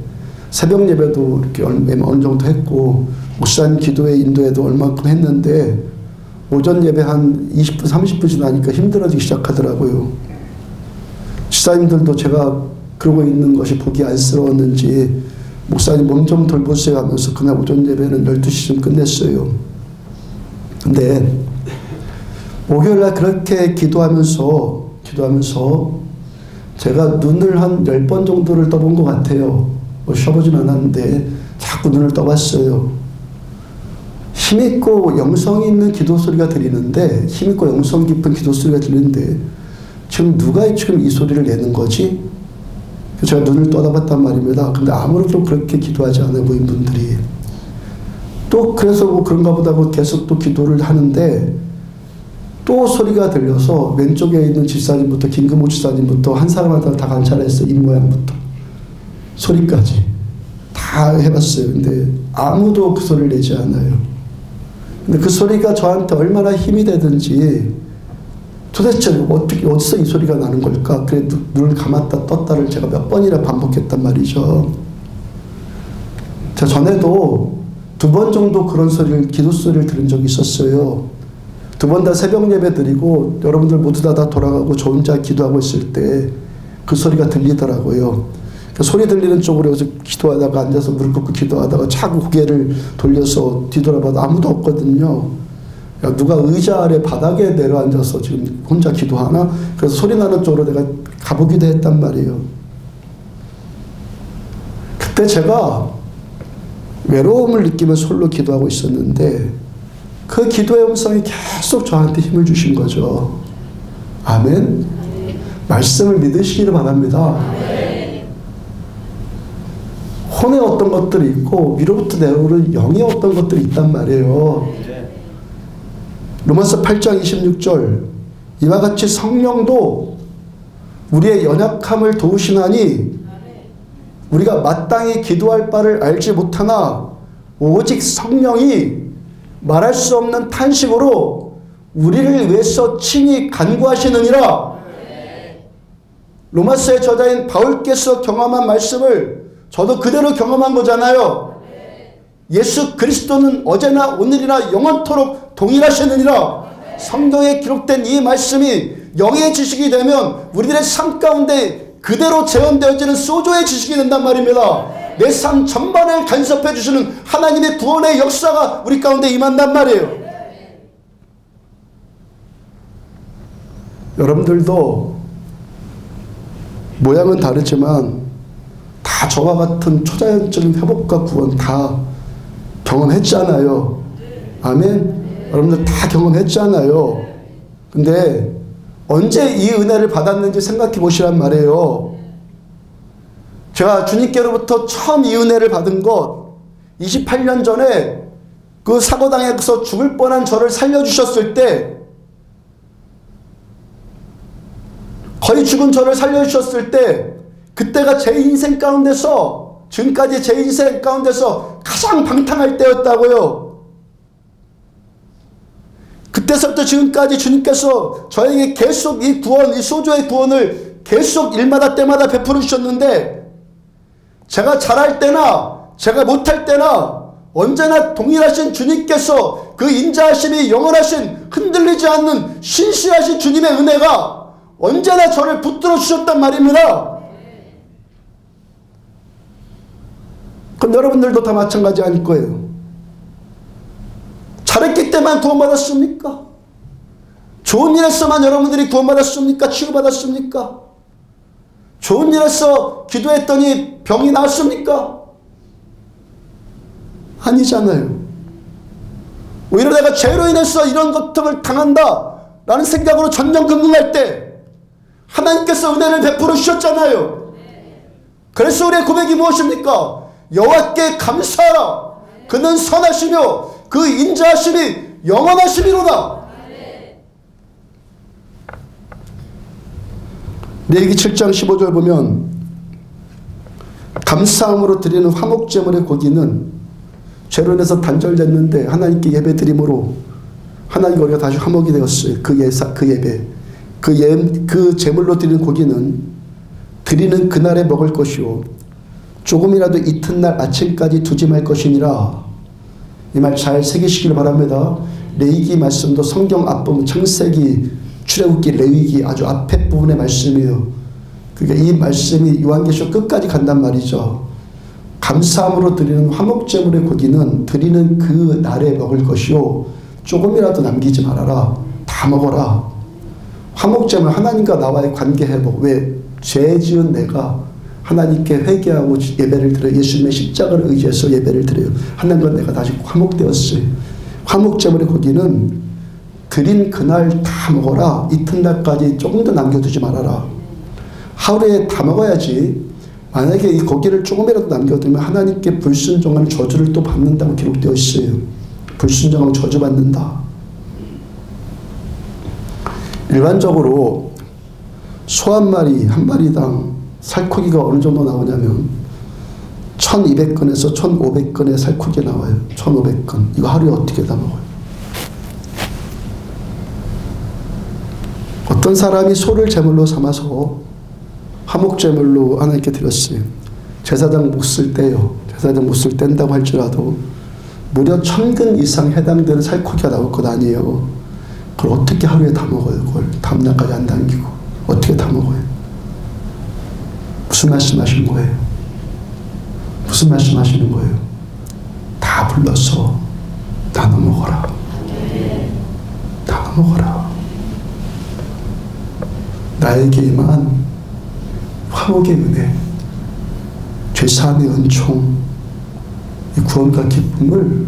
새벽 예배도 이렇게 어느 정도 했고 목사님 기도회 인도회도 얼마큼 했는데 오전 예배 한 20분 30분 지나니까 힘들어지기 시작하더라고요. 지사님들도 제가 그러고 있는 것이 보기 안쓰러웠는지 목사님 몸 좀 돌보세요 하면서 그날 오전 예배는 12시쯤 끝냈어요. 근데 목요일날 그렇게 기도하면서 제가 눈을 한 10번 정도를 떠본 것 같아요. 뭐 쉬어보진 않았는데 자꾸 눈을 떠봤어요. 힘있고 영성이 있는 기도 소리가 들리는데, 힘있고 영성 깊은 기도 소리가 들리는데 지금 누가 지금 이 소리를 내는 거지? 제가 눈을 떠다봤단 말입니다. 근데 아무래도 그렇게 기도하지 않아 보인 분들이 또 그래서 뭐 그런가 보다 고 계속 또 기도를 하는데 또 소리가 들려서 왼쪽에 있는 집사님부터 김금호 집사님부터 한 사람마다 다 관찰했어요. 입모양부터 소리까지 다 해봤어요. 근데 아무도 그 소리를 내지 않아요. 근데 그 소리가 저한테 얼마나 힘이 되든지 도대체 어디서 이 소리가 나는 걸까? 그래 눈을 감았다 떴다를 제가 몇 번이나 반복했단 말이죠. 제가 전에도 2번 정도 그런 소리를, 기도 소리를 들은 적이 있었어요. 2번 다 새벽 예배 드리고 여러분들 모두 다 돌아가고 저 혼자 기도하고 있을 때 그 소리가 들리더라고요. 그 소리 들리는 쪽으로 기도하다가 앉아서 무릎 꿇고 기도하다가 자꾸 고개를 돌려서 뒤돌아봐도 아무도 없거든요. 야, 누가 의자 아래 바닥에 내려앉아서 지금 혼자 기도하나? 그래서 소리 나는 쪽으로 내가 가보기도 했단 말이에요. 그때 제가 외로움을 느끼면서 홀로 기도하고 있었는데 그 기도의 음성이 계속 저한테 힘을 주신 거죠. 아멘. 말씀을 믿으시기를 바랍니다. 혼의 어떤 것들이 있고 위로부터 내려오는 영의 어떤 것들이 있단 말이에요. 로마서 8장 26절, 이와 같이 성령도 우리의 연약함을 도우시나니 우리가 마땅히 기도할 바를 알지 못하나 오직 성령이 말할 수 없는 탄식으로 우리를 위해서 친히 간구하시느니라. 로마서의 저자인 바울께서 경험한 말씀을 저도 그대로 경험한 거잖아요. 예수 그리스도는 어제나 오늘이나 영원토록 동일하시느니라. 성경에 기록된 이 말씀이 영의 지식이 되면 우리들의 삶 가운데 그대로 재현되어지는 소조의 지식이 된단 말입니다. 내 삶 전반을 간섭해 주시는 하나님의 구원의 역사가 우리 가운데 임한단 말이에요. 여러분들도 모양은 다르지만 다 저와 같은 초자연적인 회복과 구원 다 경험했잖아요. 아멘. 여러분들 다 경험했잖아요. 근데 언제 이 은혜를 받았는지 생각해 보시란 말이에요. 제가 주님께로부터 처음 이 은혜를 받은 것 28년 전에 그 사고당해서 죽을 뻔한 저를 살려주셨을 때, 거의 죽은 저를 살려주셨을 때 그때가 제 인생 가운데서, 지금까지 제 인생 가운데서 가장 방탕할 때였다고요. 그때서부터 지금까지 주님께서 저에게 계속 이 구원, 이 소조의 구원을 계속 일마다 때마다 베풀어 주셨는데, 제가 잘할 때나 제가 못할 때나 언제나 동일하신 주님께서 그 인자하심이 영원하신 흔들리지 않는 신실하신 주님의 은혜가 언제나 저를 붙들어 주셨단 말입니다. 그럼 여러분들도 다 마찬가지 아닐 거예요. 잘했기 때문에 구원받았습니까? 좋은 일 했어만 여러분들이 구원받았습니까? 치유받았습니까? 좋은 일 했어 기도했더니 병이 나았습니까? 아니잖아요. 오히려 내가 죄로 인해서 이런 것들을 당한다 라는 생각으로 전전긍긍할 때 하나님께서 은혜를 베풀어 주셨잖아요. 그래서 우리의 고백이 무엇입니까? 여호와께 감사하라. 그는 선하시며 그 인자하심이 영원하심이로다. 레위기 7장 15절 보면 감사함으로 드리는 화목제물의 고기는 죄로 인해서 단절됐는데 하나님께 예배드림으로 하나님과 우리가 다시 화목이 되었어요. 그 제물로 드리는 고기는 드리는 그날에 먹을 것이요 조금이라도 이튿날 아침까지 두지 말 것이니라. 이 말 잘 새기시길 바랍니다. 레위기 말씀도 성경 앞부분 창세기, 출애굽기, 레위기 아주 앞에 부분의 말씀이에요. 그러니까 이 말씀이 요한계시록 끝까지 간단 말이죠. 감사함으로 드리는 화목제물의 고기는 드리는 그 날에 먹을 것이요 조금이라도 남기지 말아라. 다 먹어라. 화목제물, 하나님과 나와의 관계 회복. 왜? 죄 지은 내가 하나님께 회개하고 예배를 드려요. 예수님의 십자가를 의지해서 예배를 드려요. 하나님과 내가 다시 화목되었어요. 화목제물의 고기는 드린 그날 다 먹어라. 이튿날까지 조금도 남겨두지 말아라. 하루에 다 먹어야지. 만약에 이 고기를 조금이라도 남겨두면 하나님께 불순종하는 저주를 또 받는다고 기록되어 있어요. 불순종하면 저주받는다. 일반적으로 소 한 마리, 한 마리당 살코기가 어느 정도 나오냐면 1200근에서 1500근의 살코기 나와요. 1500근. 이거 하루에 어떻게 다 먹어요? 어떤 사람이 소를 제물로 삼아서 화목제물로 하나님께 드렸어요. 제사장 몫을 떼요. 제사장 몫을 뗀다고 할지라도 무려 1000근 이상 해당되는 살코기가 나올 것 아니에요. 그걸 어떻게 하루에 다 먹어요? 그걸 다음날까지 안 당기고 어떻게 다 먹어요? 무슨 말씀 하시는 거예요? 무슨 말씀 하시는 거예요? 다 불러서 나눠 먹어라. 나눠 먹어라. 나에게 임한 화목의 은혜, 죄사함의 은총, 이 구원과 기쁨을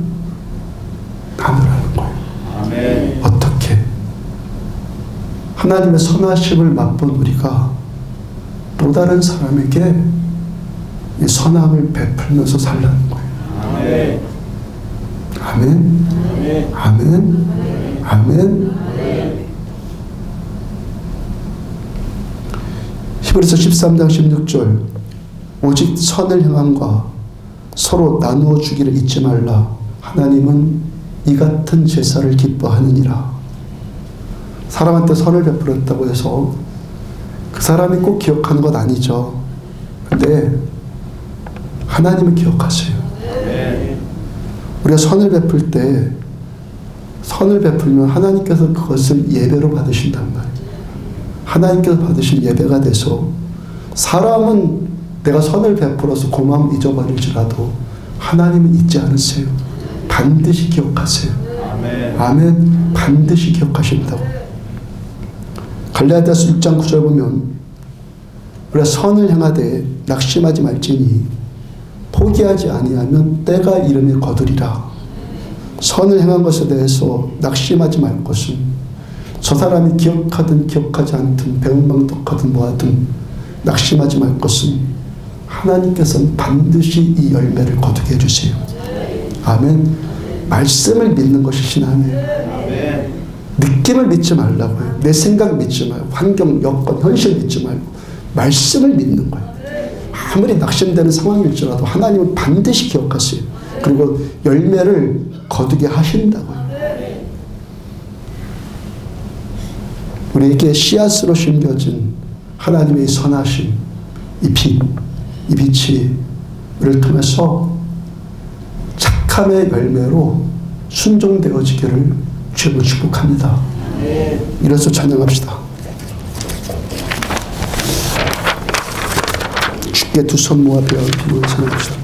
나누라는 거예요. 아멘. 어떻게? 하나님의 선하심을 맛본 우리가 또 다른 사람에게 이 선함을 베풀면서 살라는 거예요. 아멘. 아멘. 아멘. 아멘. 아멘. 히브리서 13장 16절 오직 선을 향함과 서로 나누어 주기를 잊지 말라. 하나님은 이 같은 제사를 기뻐하느니라. 사람한테 선을 베풀었다고 해서 그 사람이 꼭 기억하는 것 아니죠. 근데 하나님은 기억하세요. 우리가 선을 베풀 때 선을 베풀면 하나님께서 그것을 예배로 받으신단 말이에요. 하나님께서 받으신 예배가 돼서 사람은 내가 선을 베풀어서 고마움 잊어버릴지라도 하나님은 잊지 않으세요. 반드시 기억하세요. 아멘. 아멘. 반드시 기억하신다고. 갈라디아서 6장 9절 보면 우리가 선을 향하되 낙심하지 말지니 포기하지 아니하면 때가 이르면 거두리라. 선을 향한 것에 대해서 낙심하지 말 것은 저 사람이 기억하든 기억하지 않든 배은망덕하든 뭐하든 낙심하지 말 것은 하나님께서는 반드시 이 열매를 거두게 해주세요. 아멘. 말씀을 믿는 것이 신앙이에요. 느낌을 믿지 말라고요. 내 생각 믿지 말고 환경, 여건, 현실 믿지 말고 말씀을 믿는 거예요. 아무리 낙심되는 상황일지라도 하나님은 반드시 기억하세요. 그리고 열매를 거두게 하신다고요. 우리에게 씨앗으로 심겨진 하나님의 선하심, 이 빛이 우리를 통해서 착함의 열매로 순종되어지기를 주님을 축복합니다. 이래서 찬양합시다. 주께 두 손 모아 펴 기도를 찬양합시다.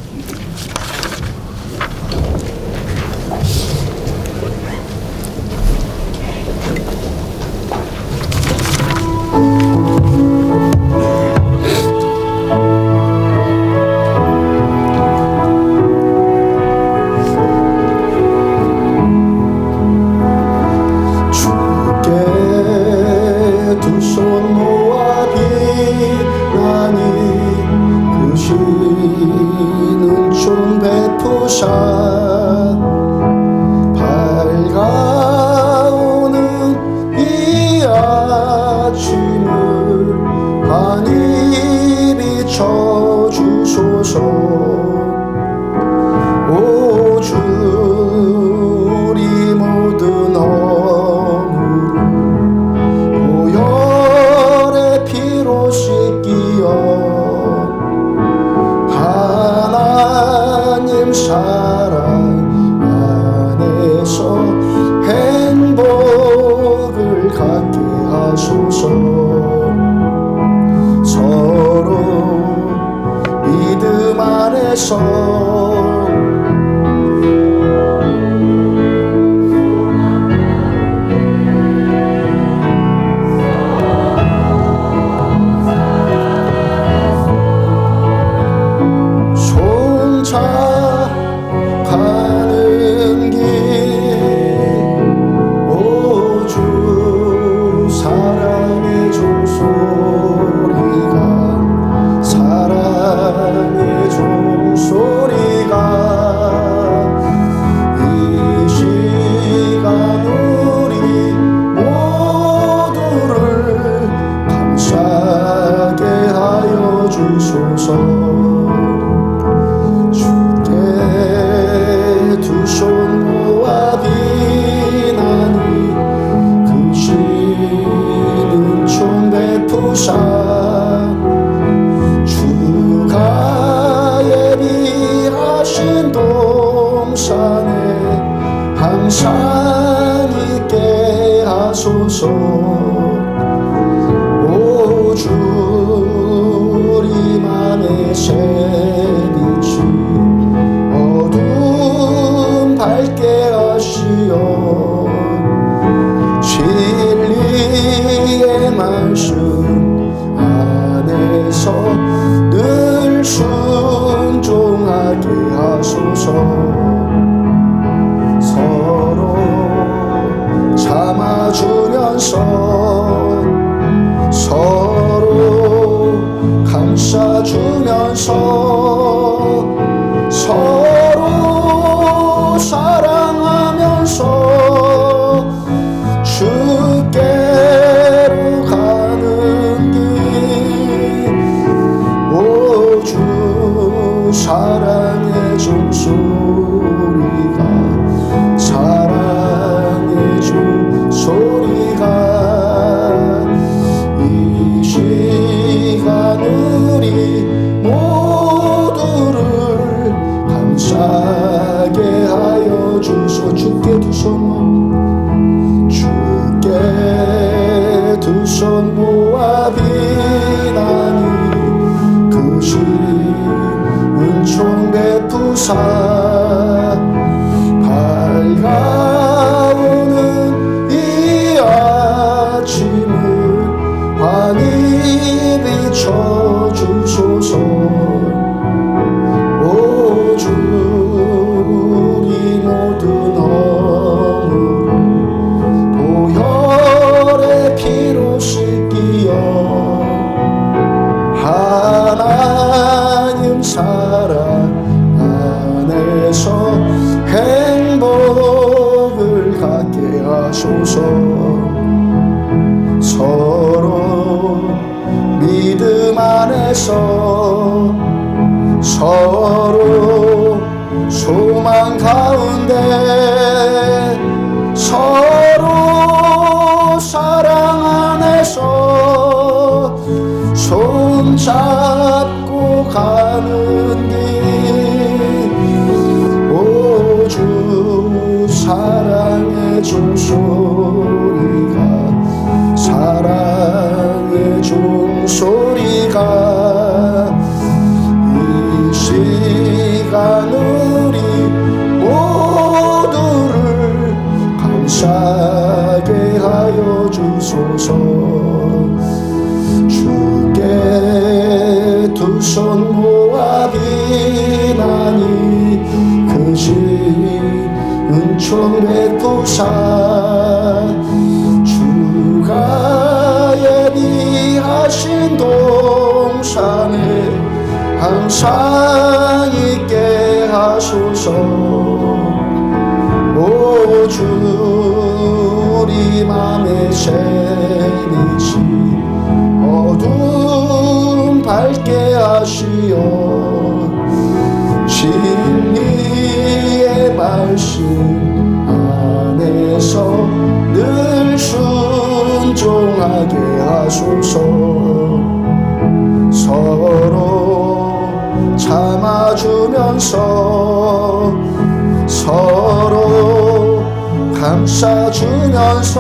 사랑 안에 소망 가운데 서로 사랑 안에서 손잡고 가는 길 오 주 사랑의 종소리가 사랑의 종소리가 이 시간 우리 모두를 감사하게 하여 주소서. 주께 두 손 모아 비나니 그 집 은총 베푸사 주가 예비하신 동산에 항상 있게 하소서. 오 주 우리 맘에 새니지 어둠 밝게 하시어 진리의 말씀 안에서 늘 순종하게 하소서. 서로 참아주면서 서로 감싸주면서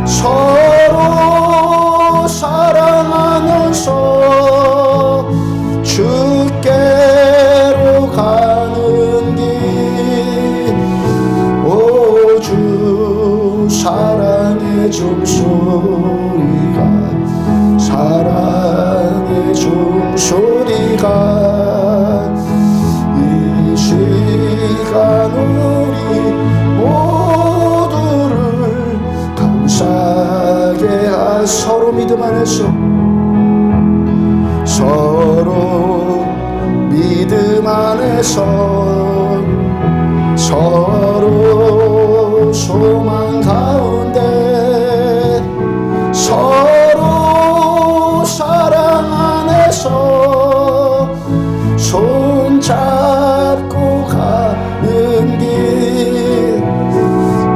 서로 사랑하면서 주께로 가는 길 오 주 사랑의 종소리가 사랑의 종소리가 이 시간 우리 모두를 감사하게 하 서로 믿음 안에서 서로 믿음 안에서 서로 소망 가운데 서로 사랑 안에서 손잡고 가는 길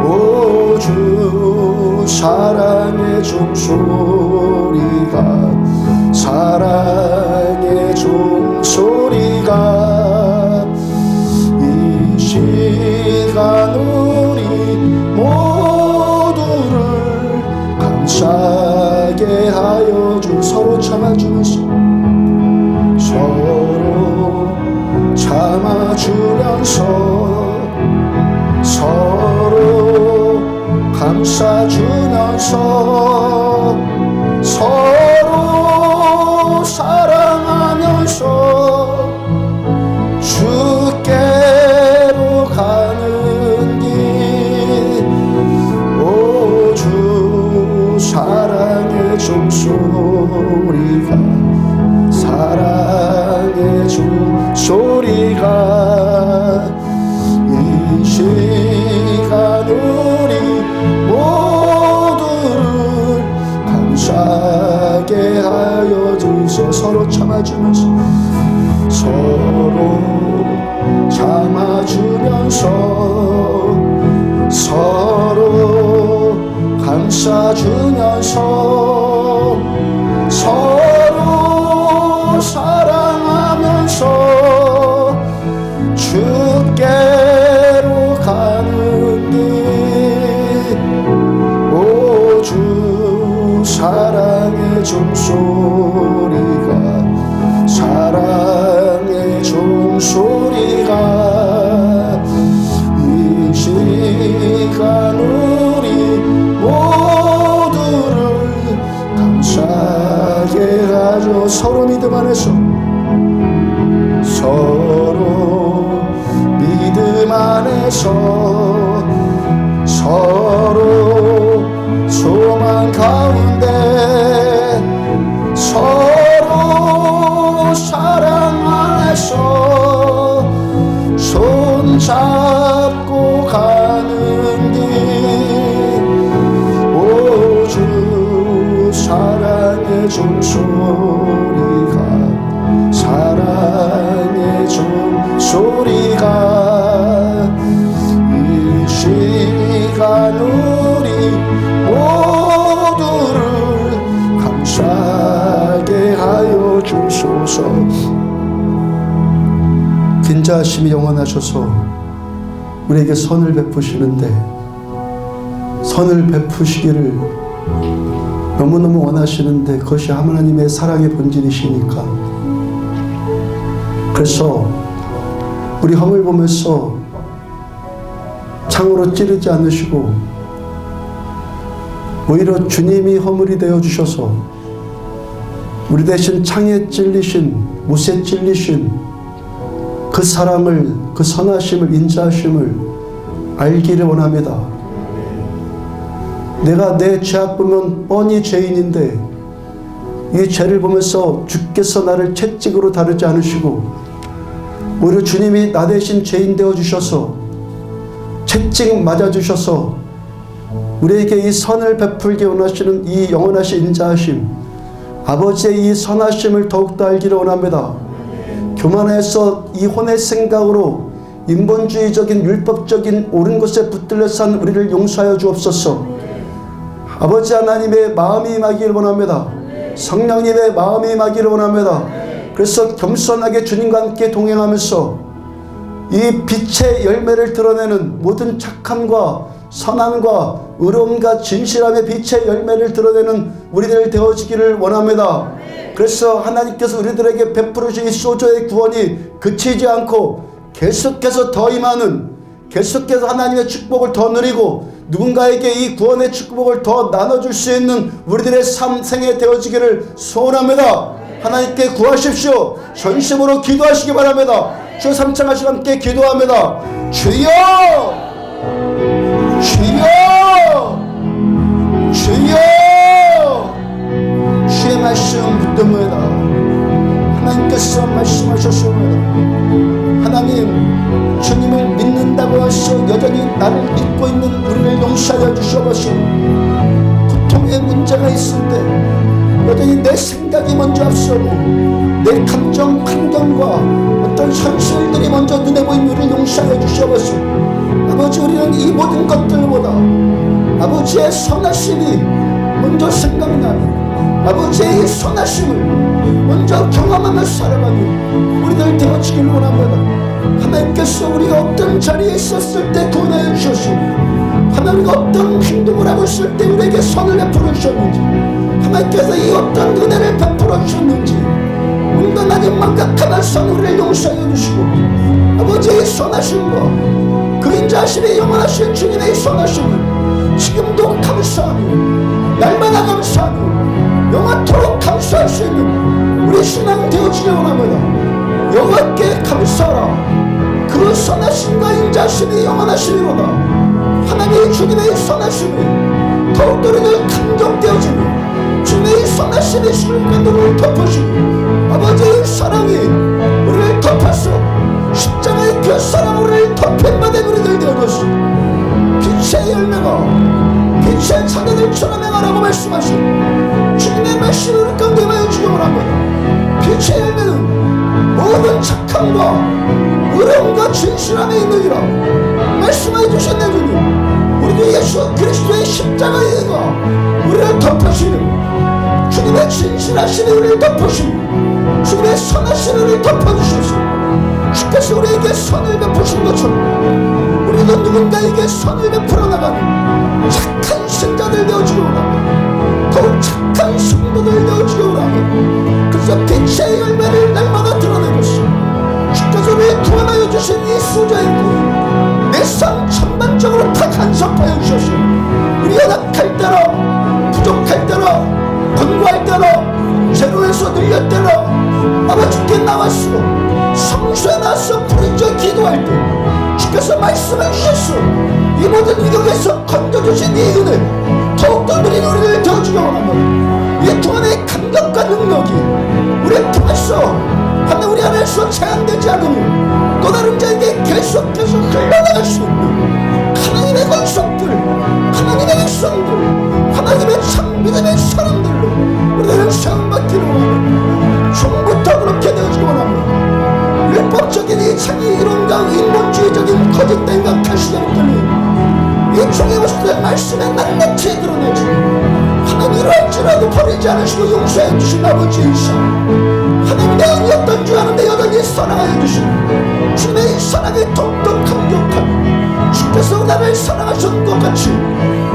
오 주 사랑의 종소리가 사랑의 종소리가 이 시간 우리 모두를 감사하게 하여 주 서로 참아주면서 서로 참아주면서 서로 감싸주면서 서로 사랑하면서 주께로 가는 길 오 주 사랑의 종소리가 사랑의 종소리가 이 시간 우리 모두를 감사하게 하여 주소. 서로 참아주면서 서로 참아주면서 서로 감싸주면서 서로 사랑하면서 주께로 가는 길 오 주 사랑의 종소리가 사랑의 종소리가 이 시간 우리 모두를 감사하게 하죠. 서로 믿음 안에서 서로 믿음 안에서 서로 소망 가운데 서로 사랑 안에서 손잡고 가는 길 오 주 사랑의 종소리가 사랑의 종소리 인자하심이 영원하셔서 우리에게 선을 베푸시는데, 선을 베푸시기를 너무너무 원하시는데 그것이 하나님의 사랑의 본질이시니까, 그래서 우리 험을 보면서 창으로 찌르지 않으시고 오히려 주님이 허물이 되어주셔서 우리 대신 창에 찔리신, 못에 찔리신 그 사랑을, 그 선하심을, 인자하심을 알기를 원합니다. 내가 내 죄악 보면 뻔히 죄인인데 이 죄를 보면서 주께서 나를 채찍으로 다루지 않으시고 오히려 주님이 나 대신 죄인 되어주셔서 채찍 맞아주셔서 우리에게 이 선을 베풀게 원하시는 이 영원하신 인자하심, 아버지의 이 선하심을 더욱더 알기를 원합니다. 교만해서 이 혼의 생각으로 인본주의적인 율법적인 옳은 것에 붙들려 산 우리를 용서하여 주옵소서. 아버지 하나님의 마음이 임하기를 원합니다. 성령님의 마음이 임하기를 원합니다. 그래서 겸손하게 주님과 함께 동행하면서 이 빛의 열매를 드러내는 모든 착함과 선함과 의로움과 진실함의 빛의 열매를 드러내는 우리들 되어지기를 원합니다. 그래서 하나님께서 우리들에게 베풀으신 이 소조의 구원이 그치지 않고 계속해서 더 임하는, 계속해서 하나님의 축복을 더 누리고 누군가에게 이 구원의 축복을 더 나눠줄 수 있는 우리들의 삶 생에 되어지기를 소원합니다. 하나님께 구하십시오. 전심으로 기도하시기 바랍니다. 주 3차 말씀 함께 기도합니다. 주여! 주여! 주여! 주의 말씀 붙듭니다. 하나님께서 말씀하셨습니다. 하나님, 주님을 믿는다고 해서 여전히 나를 믿고 있는 우리를 용서하여 주셔서 고통의 문제가 있을 때 여전히 내 생각이 먼저 앞서고 내 감정, 환경과 어떤 현실들이 먼저 눈에 보이는 우리를 용서하여 주셔서 아버지, 우리는 이 모든 것들보다 아버지의 선하심이 먼저 생각나는, 아버지의 선하심을 먼저 경험하며 살아가는 우리들 되어지길 원합니다. 하나님께서 우리가 어떤 자리에 있었을 때 구원하여 주셨고, 하나님과 어떤 행동을 하고 있을 때 우리에게 선을 베풀어 주셨는지, 하나님께서 이 어떤 은혜를 베풀어 주셨는지 온전하게 망각하면서 우리를 용서하여 주시고 아버지의 선하심과 그 인자하심의 영원하신 주님의 선하심을 지금도 감사하며 날마다 감사하며 영원토록 감사할 수 있는 우리 신앙 되어지길 원합니다. 여호와께 감사하라. 그 선하심과 인자하심이 영원하시리로다. 하나님의 주님의 선하심이 더욱더 우리를 감격되어지며 주님의 선하심이 실컷으로 덮으시고 아버지의 사랑이 우리를 덮어서 십자가의 그 사랑 우리를 덮임받은 우리들 되어졌소. 빛의 열매가 빛의 자녀들처럼 행하라고 말씀하시고 주님의 말씀을 우리 가운데 하여 주기 원합니다. 빛의 열매는 모든 착함과 의로움과 진실함에 있느니라 말씀해 주셨네. 주님, 우리도 예수 그리스도의 십자가의 의가 우리를 덮으시는 주님의 진실하심이 우리를 덮으시고 주님의 선하심이 우리를 덮어주셔서 주께서 우리에게 선을 베푸신 것처럼 우리도 누군가에게 선을 베풀어 나가는 착한 신자들 되어주기 원합니다. 더욱 착한 성도들 되어주기 원합니다. 그래서 빛의 열매를 날마다 드러내고서 주께서 우리를 구원하여 주신 이 수자의 구원 내 삶 전반적으로 다 간섭하여 주셔서 우리 연약할 때로 부족할 때로 권고할 때로 제로에서 늘릴 때로 아버지께 나왔어 성소에 나와서 부르짖어 기도할 때 주께서 말씀해 주셨어. 이 모든 위력에서 건져주신 이 은혜 더욱더 누린 우리를 되어주기 원합니다. 이 동안의 감격과 능력이 우리 품에서 하나 우리 안에서 제한되지 않으며 또 다른 자에게 계속해서 흘러나갈 수 있는 하나님의 권속들, 하나님의 백성들, 하나님의 참 믿음의 사람들로 우리들은 세움받기를 원합니다. 처음부터 그렇게 되어지기 원합니다. 율법적인 이 자기 이론과 인본주의적인 거짓된 가시적들이 이 종의 모습의 말씀에 낱낱이 드러내지 하나님 이러할지라도 버리지 않으시고 용서해 주신 아버지이시오. 하나님 내 은이었던 줄 아는데 여전히 사랑하여 주시고 사랑이 더욱더 강력한 주께서 나를 사랑하신 것 같이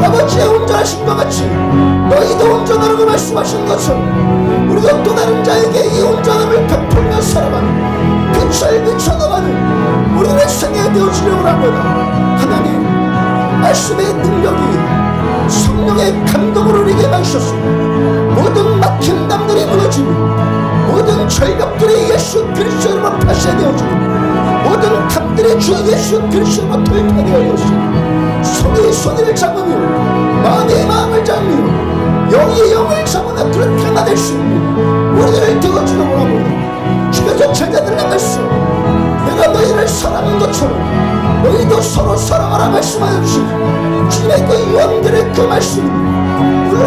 아버지의 온전하신 것 같이 너희도 온전하라고 말씀하신 것처럼 우리도 또 다른 자에게 이 온전함을 베풀며 살아가는 빛을 비춰나가는 우리들의 생애 되어주려고 합니다. 하나님 말씀의 능력이 성령의 감동으로 우리에게 마셔서 모든 막힌 담들이 무너지고 모든 절벽들이 예수 그리스도로 파쇄되어지고 모든 담들이 주 예수 그리스도로 돌파되어지고 손이 손을 잡으며 마음이 마음을 잡으며 영이 영을 잡으며 그렇게 하나 될 수 있는 우리들을 되어주려고 합니다. 주께서 제자들에게 말씀 내가 너희를 사랑한 것처럼 너희도 서로 사랑하라 말씀하여 주시고 주님의 그 유언들의 그 말씀을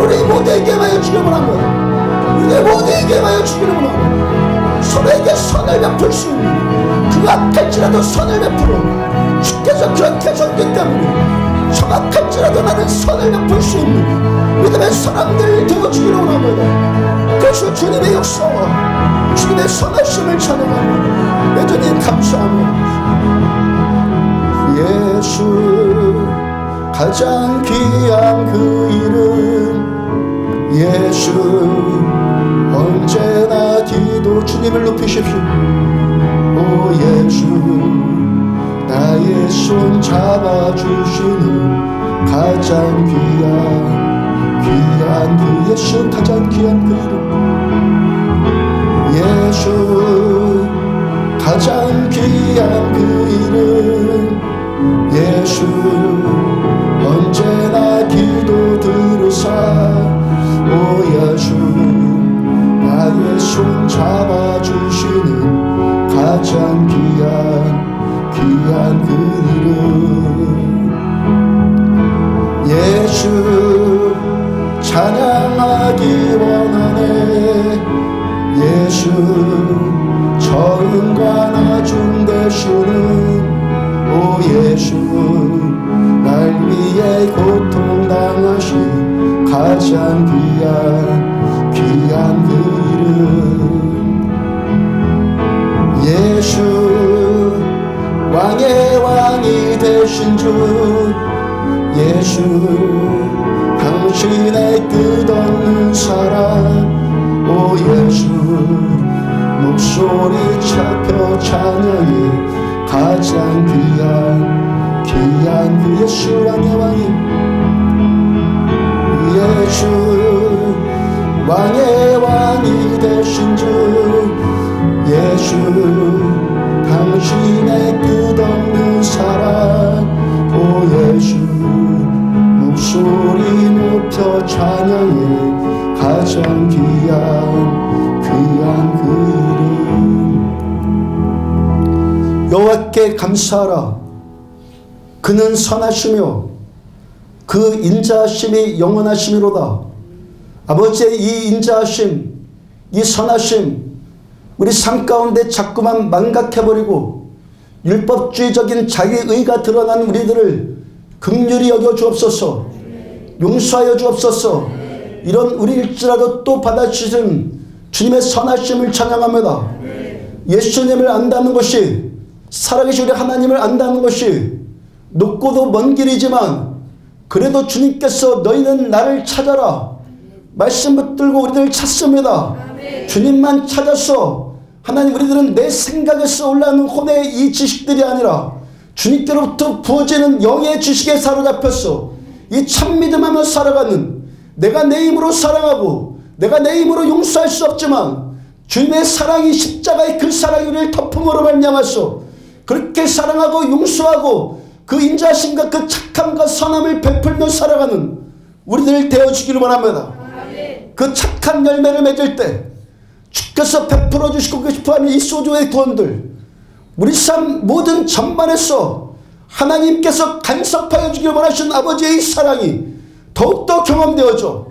우리 모두에게 하여 주려고 합니다. 우리 모두에게 하여 주려고 합니다. 서로에게 선을 베풀 수 있는 그 악할지라도 선을 베풀어 주께서 그렇게 하셨기 때문에 정확할지라도 나는 선을 베풀 수 있는 믿음의 사람들 되어주기로 합니다. 그래서 주님의 역사와 주님의 선하심을 찬양합니다. 내 주님 감사합니다. 예수 가장 귀한 그 이름 예수 언제나 기도 주님을 높이십시오. 오 예수 나의 손 잡아주시는 가장 귀한 그 예수 가장 귀한 그 이름 예수 가장 귀한 그 이름 예수 언제나 기도 들으사 오 예수 나의 손 잡아주시는 가장 귀한 그 이름 예수 찬양하기 원하네 예수 처음과 나중 되시는 오 예수 날 위해 고통당하신 가장 귀한 그 이름 예수 왕의 왕이 되신 주 예수 당신의 끝없는 사랑 오 예수 목소리 잡혀 찬양해 가장 귀한 그 예수 왕의 왕이 예수 왕의 왕이 되신 주 예수 당신의 끝없는 사랑 오 예수 목소리 높여 찬양해 가장 귀한 그 이름 여호와께 감사하라 그는 선하시며 그 인자하심이 영원하심이로다. 아버지의 이 인자하심 이 선하심 우리 삶 가운데 자꾸만 망각해버리고 율법주의적인 자기의가 드러난 우리들을 긍휼히 여겨 주옵소서. 용서하여 주옵소서. 이런 우리일지라도 또 받아주신 주님의 선하심을 찬양합니다. 예수님을 안다는 것이 살아계신 우리 하나님을 안다는 것이 높고도 먼 길이지만 그래도 주님께서 너희는 나를 찾아라 말씀 붙들고 우리들 찾습니다. 주님만 찾아서 하나님 우리들은 내 생각에서 올라오는 혼의 이 지식들이 아니라 주님께로부터 부어지는 영의 지식에 사로잡혔어. 이 참믿음하며 살아가는 내가 내 힘으로 사랑하고 내가 내 힘으로 용서할 수 없지만 주님의 사랑이 십자가의 그 사랑이 우리를 덮음으로 말미암아서 그렇게 사랑하고 용서하고 그 인자하심과 그 착함과 선함을 베풀며 살아가는 우리들 되어주기를 원합니다. 그 착한 열매를 맺을 때 주께서 베풀어 주시고 싶어하는 이 소조의 구원들 우리 삶 모든 전반에서 하나님께서 간섭하여 주기를 원하시는 아버지의 이 사랑이 더욱더 경험되어져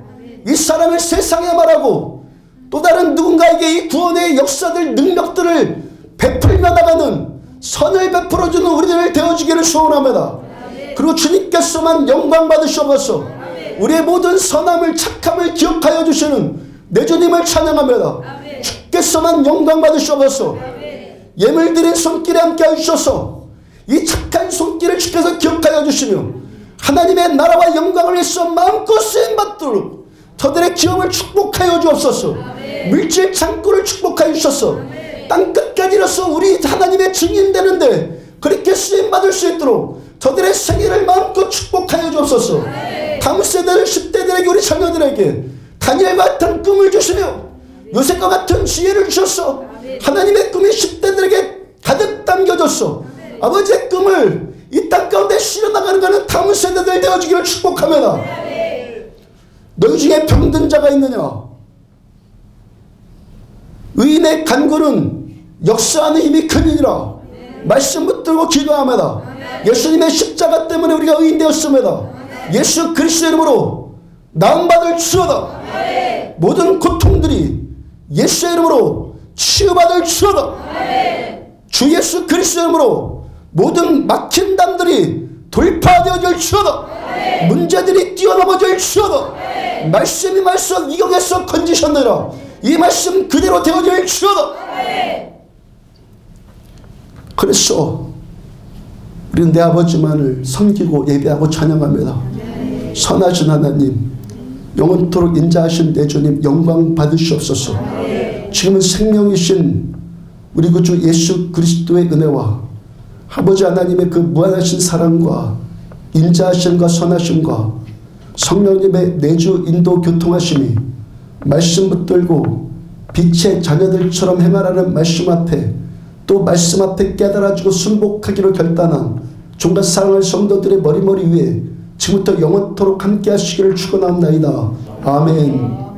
이 사랑을 세상에 말하고 또 다른 누군가에게 이 구원의 역사들 능력들을 베풀며 나가는 선을 베풀어주는 우리들 되어주기를 소원합니다. 그리고 주님께서만 영광 받으시옵소서. 우리의 모든 선함을 착함을 기억하여 주시는 내 주님을 찬양합니다. 주께서만 영광 받으시옵소서. 예물드린 손길에 함께 하셔서 이 착한 손길을 주께서 기억하여 주시며 하나님의 나라와 영광을 위해서 마음껏 쓰임받도록 저들의 기업을 축복하여 주옵소서. 물질 창고를 축복하여 주셔서 땅끝까지 이뤄서 우리 하나님의 증인 되는데 그렇게 쓰임받을 수 있도록 저들의 생애를 마음껏 축복하여 주옵소서. 다음 세대들 10대들에게 우리 자녀들에게 다니엘과 같은 꿈을 주시며 요셉과 같은 지혜를 주셔서 하나님의 꿈이 10대들에게 가득 담겨졌어. 아버지의 꿈을 이 땅 가운데 실어나가는 것은 다음 세대들 되어주기를 축복합니다. 너희 중에 병든 자가 있느냐? 의인의 간구는 역사하는 힘이 크니라. 말씀 붙들고 기도합니다. 예수님의 십자가 때문에 우리가 의인 되었습니다. 예수 그리스도의 이름으로 나음받을 주어다. 모든 고통들이 예수의 이름으로 치유받을 주어다. 주 예수 그리스도의 이름으로 모든 막힌 담들이 돌파되어질 주어다. 문제들이 뛰어넘어질 주어다. 말씀이 말씀 이경에서 건지셨느라 이 말씀 그대로 되어질 주어다. 그래서 우리는 내 아버지만을 섬기고 예배하고 찬양합니다. 선하신 하나님, 영원토록 인자하신 내 주님 영광 받으시옵소서. 지금은 생명이신 우리 구주 예수 그리스도의 은혜와 아버지 하나님의 그 무한하신 사랑과 인자하심과 선하심과 성령님의 내주 인도 교통하심이 말씀 붙들고 빛의 자녀들처럼 행하라는 말씀 앞에 또 말씀 앞에 깨달아주고 순복하기로 결단한 종갓 사랑할 성도들의 머리머리 위에 지금부터 영원토록 함께 하시기를 축원합니다. 아멘.